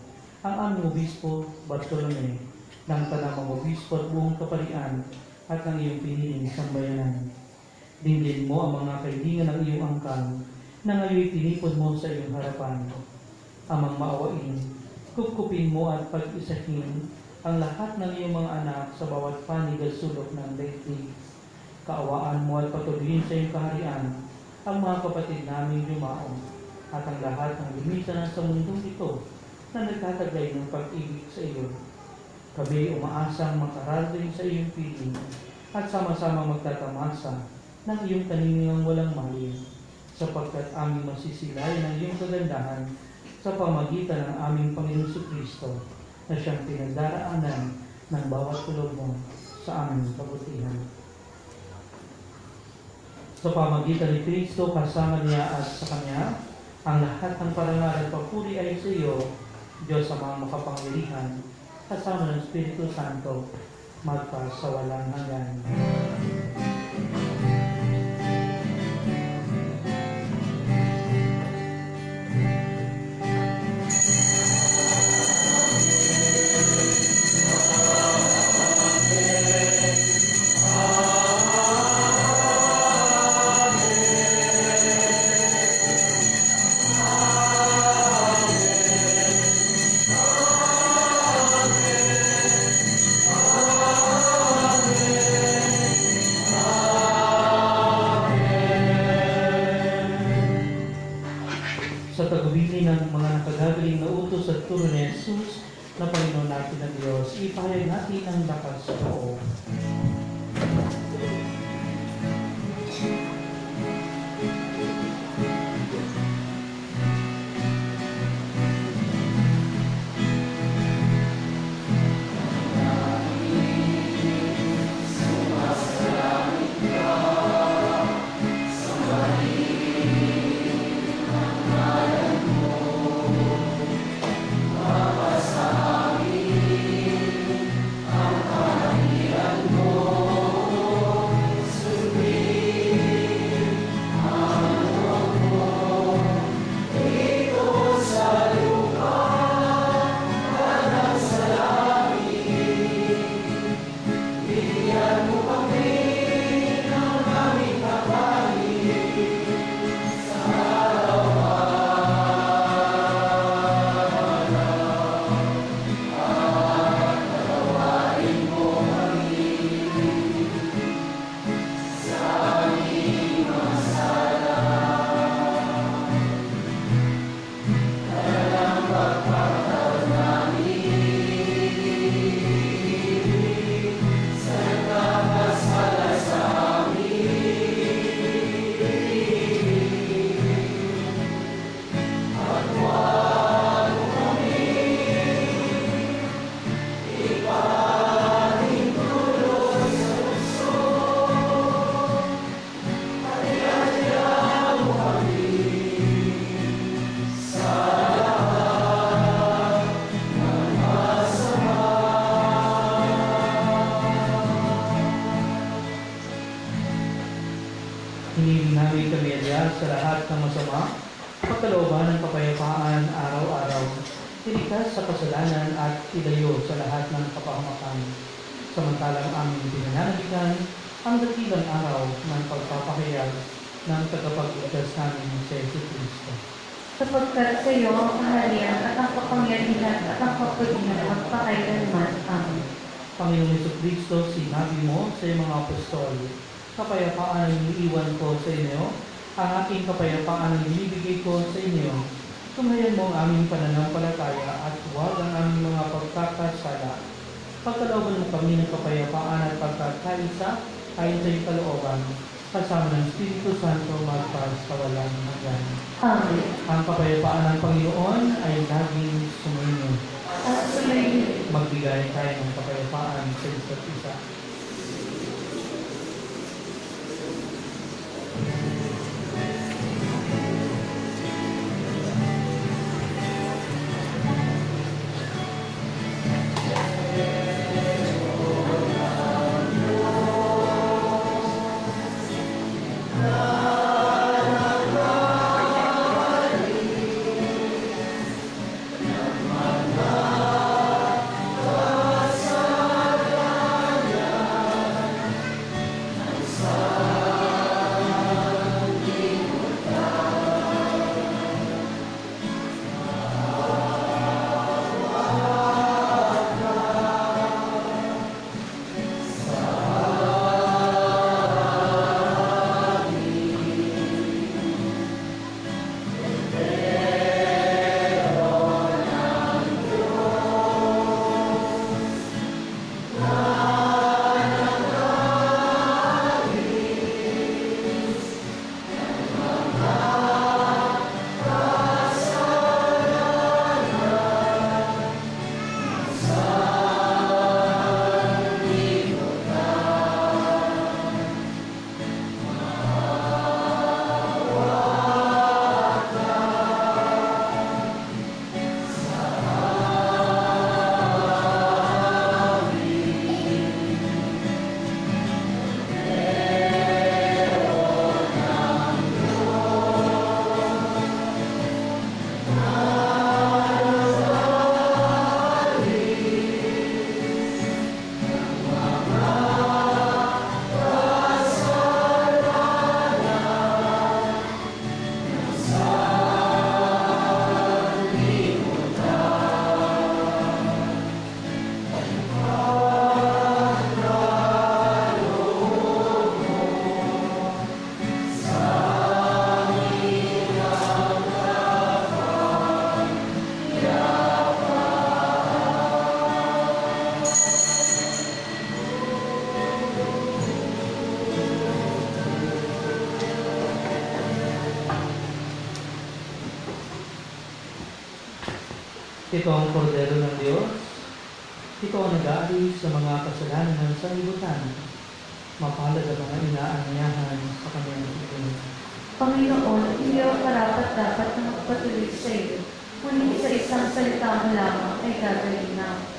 ang aming Obispo Bartolome, ng Tanamang Obispo at buong kaparian at ng iyong piniling sambayanan. Dinggin mo ang mga kaibigan ng iyong angkan na ngayon tinipon mo sa iyong harapan. Amang maawain, kupkupin mo at pag-isahin ang lahat ng iyong mga anak sa bawat panig at sulok ng daigdig. Kaawaan mo at patuloyin sa iyong kaharian ang mga kapatid naming yumaong at ang lahat ng lumisan sa mundong ito na nagtataglay ng pag-ibig sa iyo. Kami umaasang makarating sa iyong piling at sama-sama magtatamasa ng iyong kaningang walang mali, sapagkat aming masisilay ng iyong kagandahan sa pamagitan ng aming Panginoon Kristo na siyang pinagdaraanan ng bawat tulog mo sa aming kabutihan. Sa pamagitan ni Kristo, kasama niya at sa Kanya, ang lahat ng parangal at papuri ay sa iyo, Diyos sa mga makapangyarihan, kasama ng Espiritu Santo, magpa sa walang hanggan. Sa tagubilin ng mga nakagagaling na utos at turo ni Jesus na Panginoon natin na Diyos, ipahayag natin ang lakas sa loob. Hinihiling namin kamilya sa lahat ng masama, pagkalooban ng kapayapaan araw-araw, iligtas sa kasalanan at ilayo sa lahat ng kapahamakan. Samantalang aming pinananabikan ang dakilang araw ng pagpapahayag ng tagapagligtas namin sa Kristo. Sapagkat sa iyo ang kaharian at ang kapangyarihan at ang kapurihan magpakailanman. Amen. Panginoong Kristo, sinabi mo sa iyong mga apostol, kapayapaan ang iniiwan ko sa inyo, ang aking kapayapaan ang ibibigay ko sa inyo. Tumayan mo ang aming pananampalataya at huwag ang aming mga pagkakasala. Pagkalooban mo kami ng kapayapaan at pagkakaisa ayon sa iyong kalooban, kasama ng Espiritu Santo magpas sa walang hanggan. Amen. Ang kapayapaan ng Panginoon ay laging sumainyo. At sumayin. Magbigay tayo ng kapayapaan sa isa't isa. Ito ang kordero ng Diyos. Ito ang nag-aalis sa mga kasalanan ng sanlibutan. Mapalad ang mga inaanyayahan sa kanyang pagkakas. Panginoon, hindi ako karapat dapat na magpatuloy sa iyo. Ngunit sa isang salita mo lamang ay gagawin na.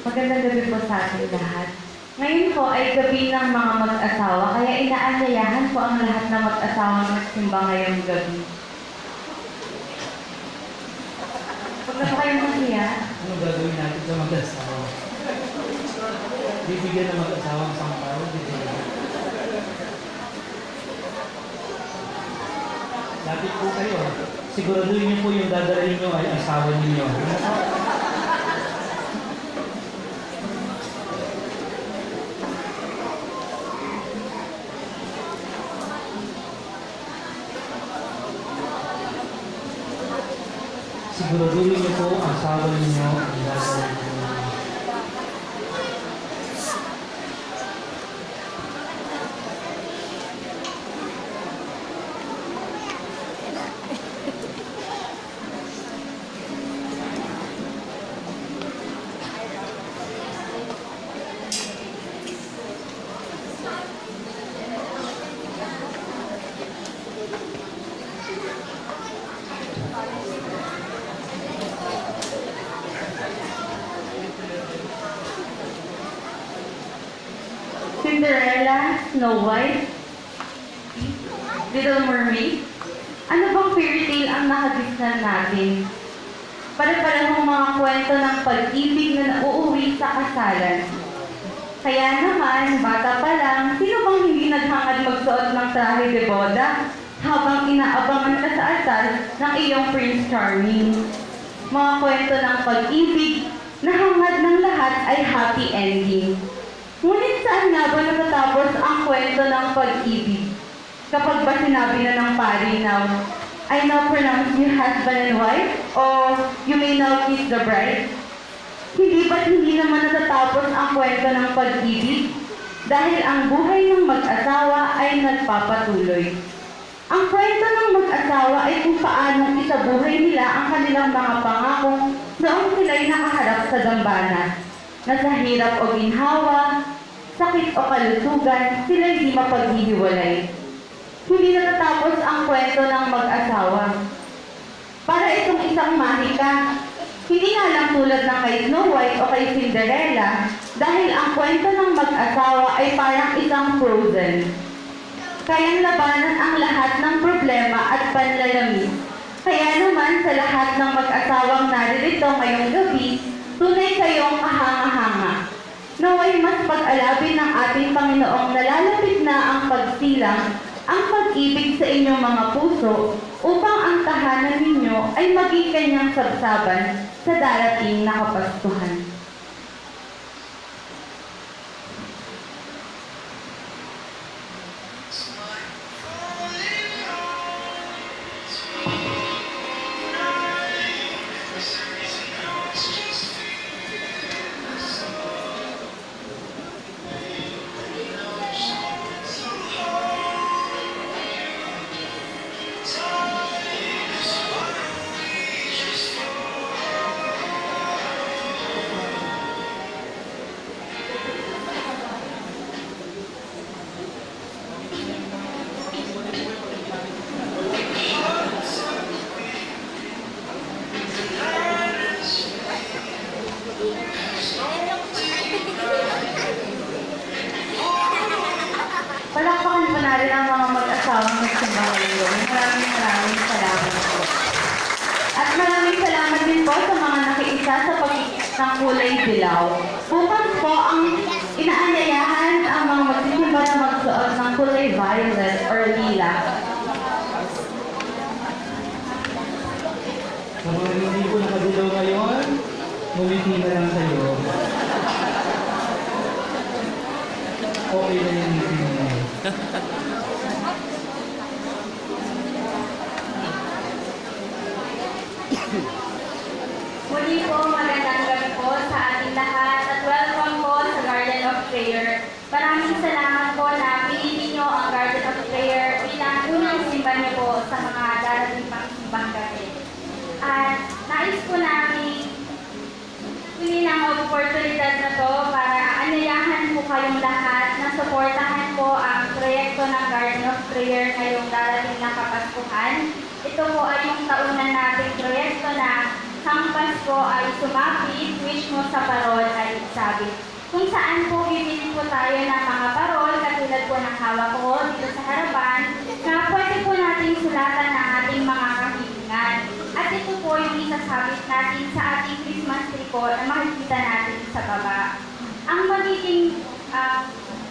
Magandang gabi po sa ating lahat. Ngayon po ay gabi ng mga mag-asawa, kaya inaanyayahan po ang lahat ng mag-asawa magsimba ngayong gabi. Huwag na po kayong masaya. Ano gagawin natin sa mag-asawa? Bibigyan ng mag-asawa ang sampal, bibigyan. Lapit po kayo. Siguraduhin niyo po yung dadalhin niyo ay asawa niyo. Siguraduhin niyo po ang asawa niyo ang dadalhin niyo. Cinderella, Snow White, Little Mermaid. Ano bang fairy tale ang nakagisnan natin? Pare-parehong mga kwento ng pag-ibig na nauuwi sa kasalan. Kaya naman, bata pa lang, sino bang hindi naghangad magsuot ng trahe de boda habang inaabangan ka sa altar ng iyong Prince Charming? Mga kwento ng pag-ibig na hangad ng lahat ay happy ending. Ngunit saan nga ba natatapos ang kwento ng pag-ibig? Kapag ba sinabi na ng pari na, I now pronounce you husband and wife, o you may now kiss the bride? Hindi ba't hindi naman natatapos ang kwento ng pag-ibig? Dahil ang buhay ng mag-asawa ay nagpapatuloy. Ang kwento ng mag-asawa ay kung paanong isabuhay nila ang kanilang mga pangakong noong sila'y nakaharap sa dambana. Na sa hirap o ginhawa, sakit o kalusugan, sila'y di mapaghihiwalay. Hindi natatapos ang kwento ng mag-asawa. Para itong isang mahika, hindi nga lang tulad ng kay Snow White o kay Cinderella, dahil ang kwento ng mag-asawa ay parang isang Frozen. Kayang labanan ang lahat ng problema at panlalamig. Kaya naman sa lahat ng mag-asawang naririto ngayong gabi, tunay kayong kahanga-hanga. Naway mas pag-alabin ng ating Panginoong nalalapit na ang pagsilang, ang pag-ibig sa inyong mga puso, upang ang tahanan ninyo ay maging kanyang sabsaban sa darating na Kapastuhan. Palakpakan po natin ang mga mag-asawang nagsimba ngayon. Maraming salamat po. At maraming salamat din po sa mga nakiisa sa pagkikita ng kulay dilaw. Bukas po ang inaanyayahan ang mga magsisimba na magsuot ng kulay violet or lila. Sa mga hindi po nakadilaw ngayon, ngumiti na lang kayo. Okay na yung ngiti mo. Muli Muli po, magandang gabi po sa ating lahat at welcome po sa Garden of Prayer. Maraming salamat po na pinili niyo ang Garden of Prayer bilang unang simba niyo po sa mga darating pang simbang gabi. At nais po namin kunin ang oportunidad na to para anyayahan po kayong lahat na suportahan po ang proyekto ng Garden of Prayer ngayong darating na Kapaskuhan. Ito po ay yung taunan nating proyekto na ang Pasko ay sumapit, wish mo sa parol ay sabi. Kung saan po bibili po tayo ng mga parol, katulad po ng hawak ko dito sa harapan, na pwede po nating sulatan ng ating mga kahilingan. At ito po yung isasabit natin sa ating Christmas tree po na makikita natin sa baba. Ang magiging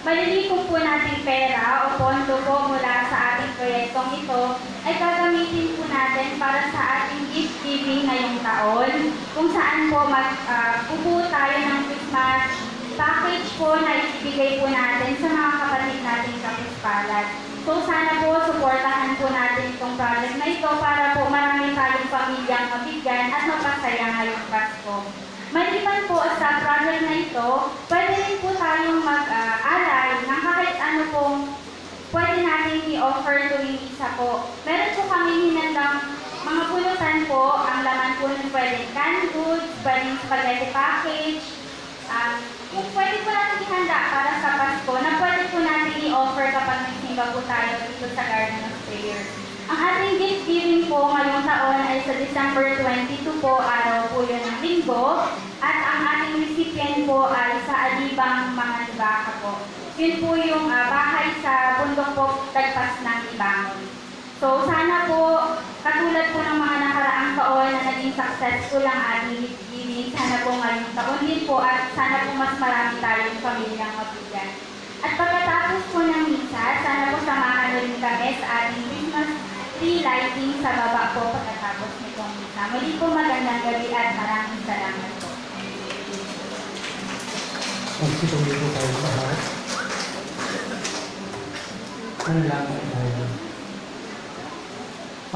malilikom po natin pera o pondo po mula sa ating proyektong ito ay gagamitin po natin para sa ating gift giving ngayong taon, kung saan po magbubuo tayo ng Christmas package po na ibibigay po natin sa mga kapatid nating kapuspalad. So sana po suportahan po natin itong project na ito para po marami tayong pamilyang mabigyan at mapasaya ngayong Pasko. Maliban po sa project na ito, pwede rin po tayong mag-alay ng kahit ano pong pwede natin i-offer tuwing isa po. Meron po kami hinandang mga pulutan po, ang laman po ng pwedeng canned goods, pwedeng spaghetti package, kung pwede po natin ihanda para sa Pasko na pwede po natin i-offer kapag nagsimba po tayo dito sa Garden of Prayer. Ang ating gift giving po ngayong taon ay sa December 22 po, araw po yun ng linggo, at ang ating recipient po ay sa Alibang Mga Libaka po. Yun po yung bahay sa bundok po, tagpas ng Ibangon. So sana po, katulad po ng mga nakaraang taon na naging successful ang ating gift giving, sana po ngayong taon din po at sana po mas marami tayong pamilyang mabigyan. At pagkatapos po ng misa, sana po samahan rin kami sa ating Christmas tree lighting sa baba po pagkatapos nitong misa. Muli po magandang gabi at maraming salamat po. Magsituloy po tayo lahat. Manalangin tayo.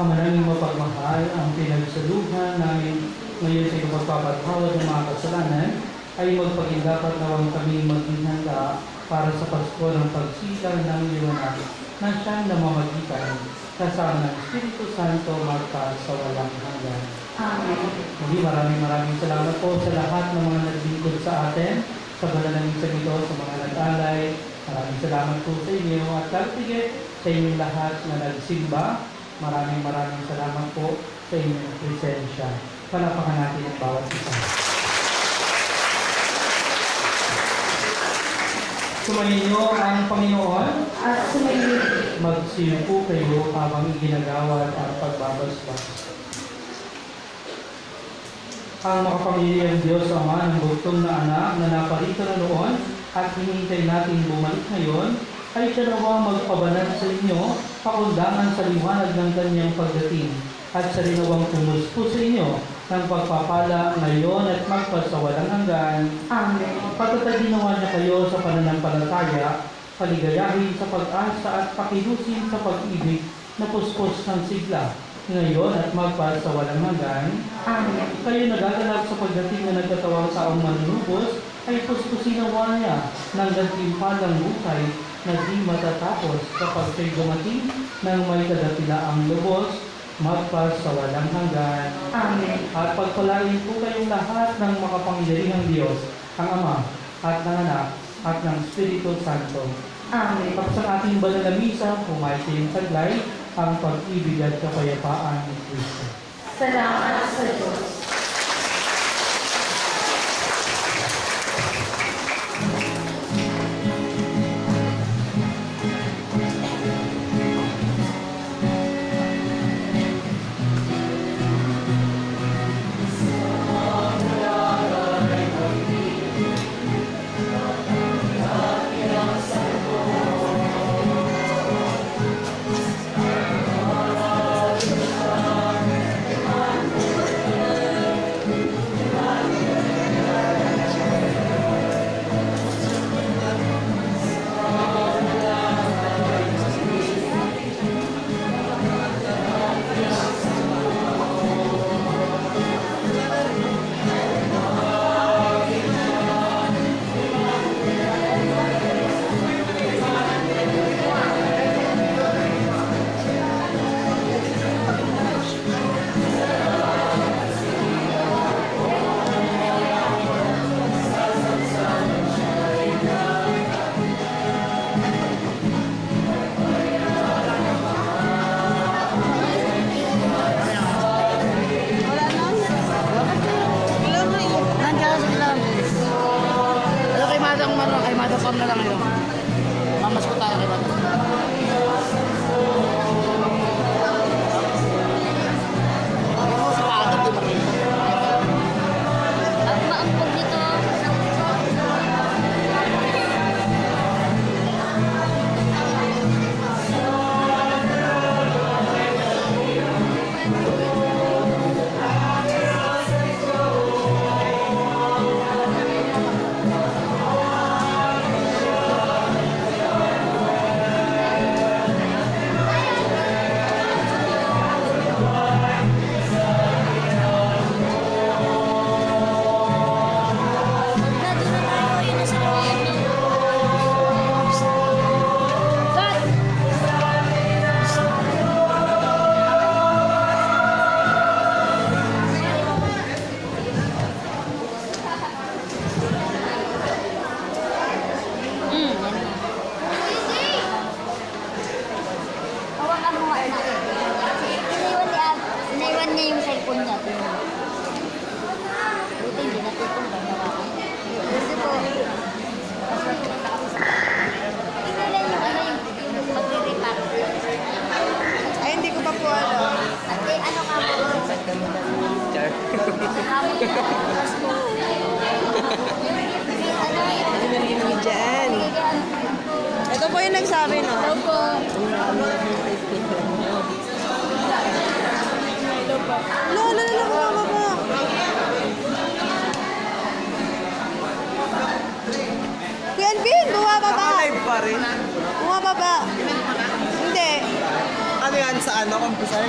Kamananging mapagmahal, ang pinagsaluhan namin ngayon sa ipagpapatawad ng mga kasalanan ay magpagindapat nawang kami maging handa para sa Pasko ng pagsilang ng liwanag na siyang namamagitan kasama ng Espiritu Santo magpa sa walang hanggan. Amen. Muli maraming salamat po sa lahat ng mga naglingkod sa atin, sa banal na misa nito, sa mga nag-alay. Maraming salamat po sa inyo at kalpige sa inyong lahat na nagsimba. Maraming salamat po sa inyong presensya. Palapakan natin ang bawat isa. Sumayin niyo ang Panginoon. At sumayin. Magsiyo po kayo habang iginagawad ang pagbabasbas. Ang makapangyarihang Diyos Ama ng bugtong na anak na naparito na noon at hinihintay natin bumalik ngayon, ay siya nawa magpabanal sa inyo, pakundangan sa liwanag ng kanyang pagdating, at sa rinawang pumuspo sa inyo ng pagpapala ngayon at magpasawalang hanggan. Amen. Pagtataginawa niya kayo sa pananampalataya, paligayahin sa pag-asa at pakilusin sa pag-ibig na puspos ng sigla, ngayon at magpasawalang hanggan. Amen. Kayo nagaganap sa pagdating na nagkatawang taong manunubos, ay puspusin nawa niya ng gantimpalang buhay na di matatapos kapag siya'y dumating ng may kadakilaang lubos, magpasawalang hanggan. Amen. At pagpalain po kayong lahat ng makapangyarihang Diyos, ang Ama, at ng Anak, at ng Espiritu Santo. Amen. Tapos ang ating banal na misa, pumahay kayong taglay, ang pag-ibig at kapayapaan ni Kristo. Salamat sa Diyos. motor na lang yun. Mamas ko tayo kay Bato. Sa kaagap, di ba kayo? Ang maampog nito. Hawakan mo nga anak. Inaiwan niya yung cellphone niya. Buti hindi natutunggan. Hawakan. Kasi po. Tingnan yung ano yung magre-repack. Ay, hindi ko pa po alam. Ate, ano ka po? Kami na. Diyan. Ito po yung nagsabi, no? Hello po. Lola, bumaba pa. Kuya Alvin, bumaba pa. Naka-live pa rin. Bumaba pa. Hindi. Ano yan sa ano? Computer?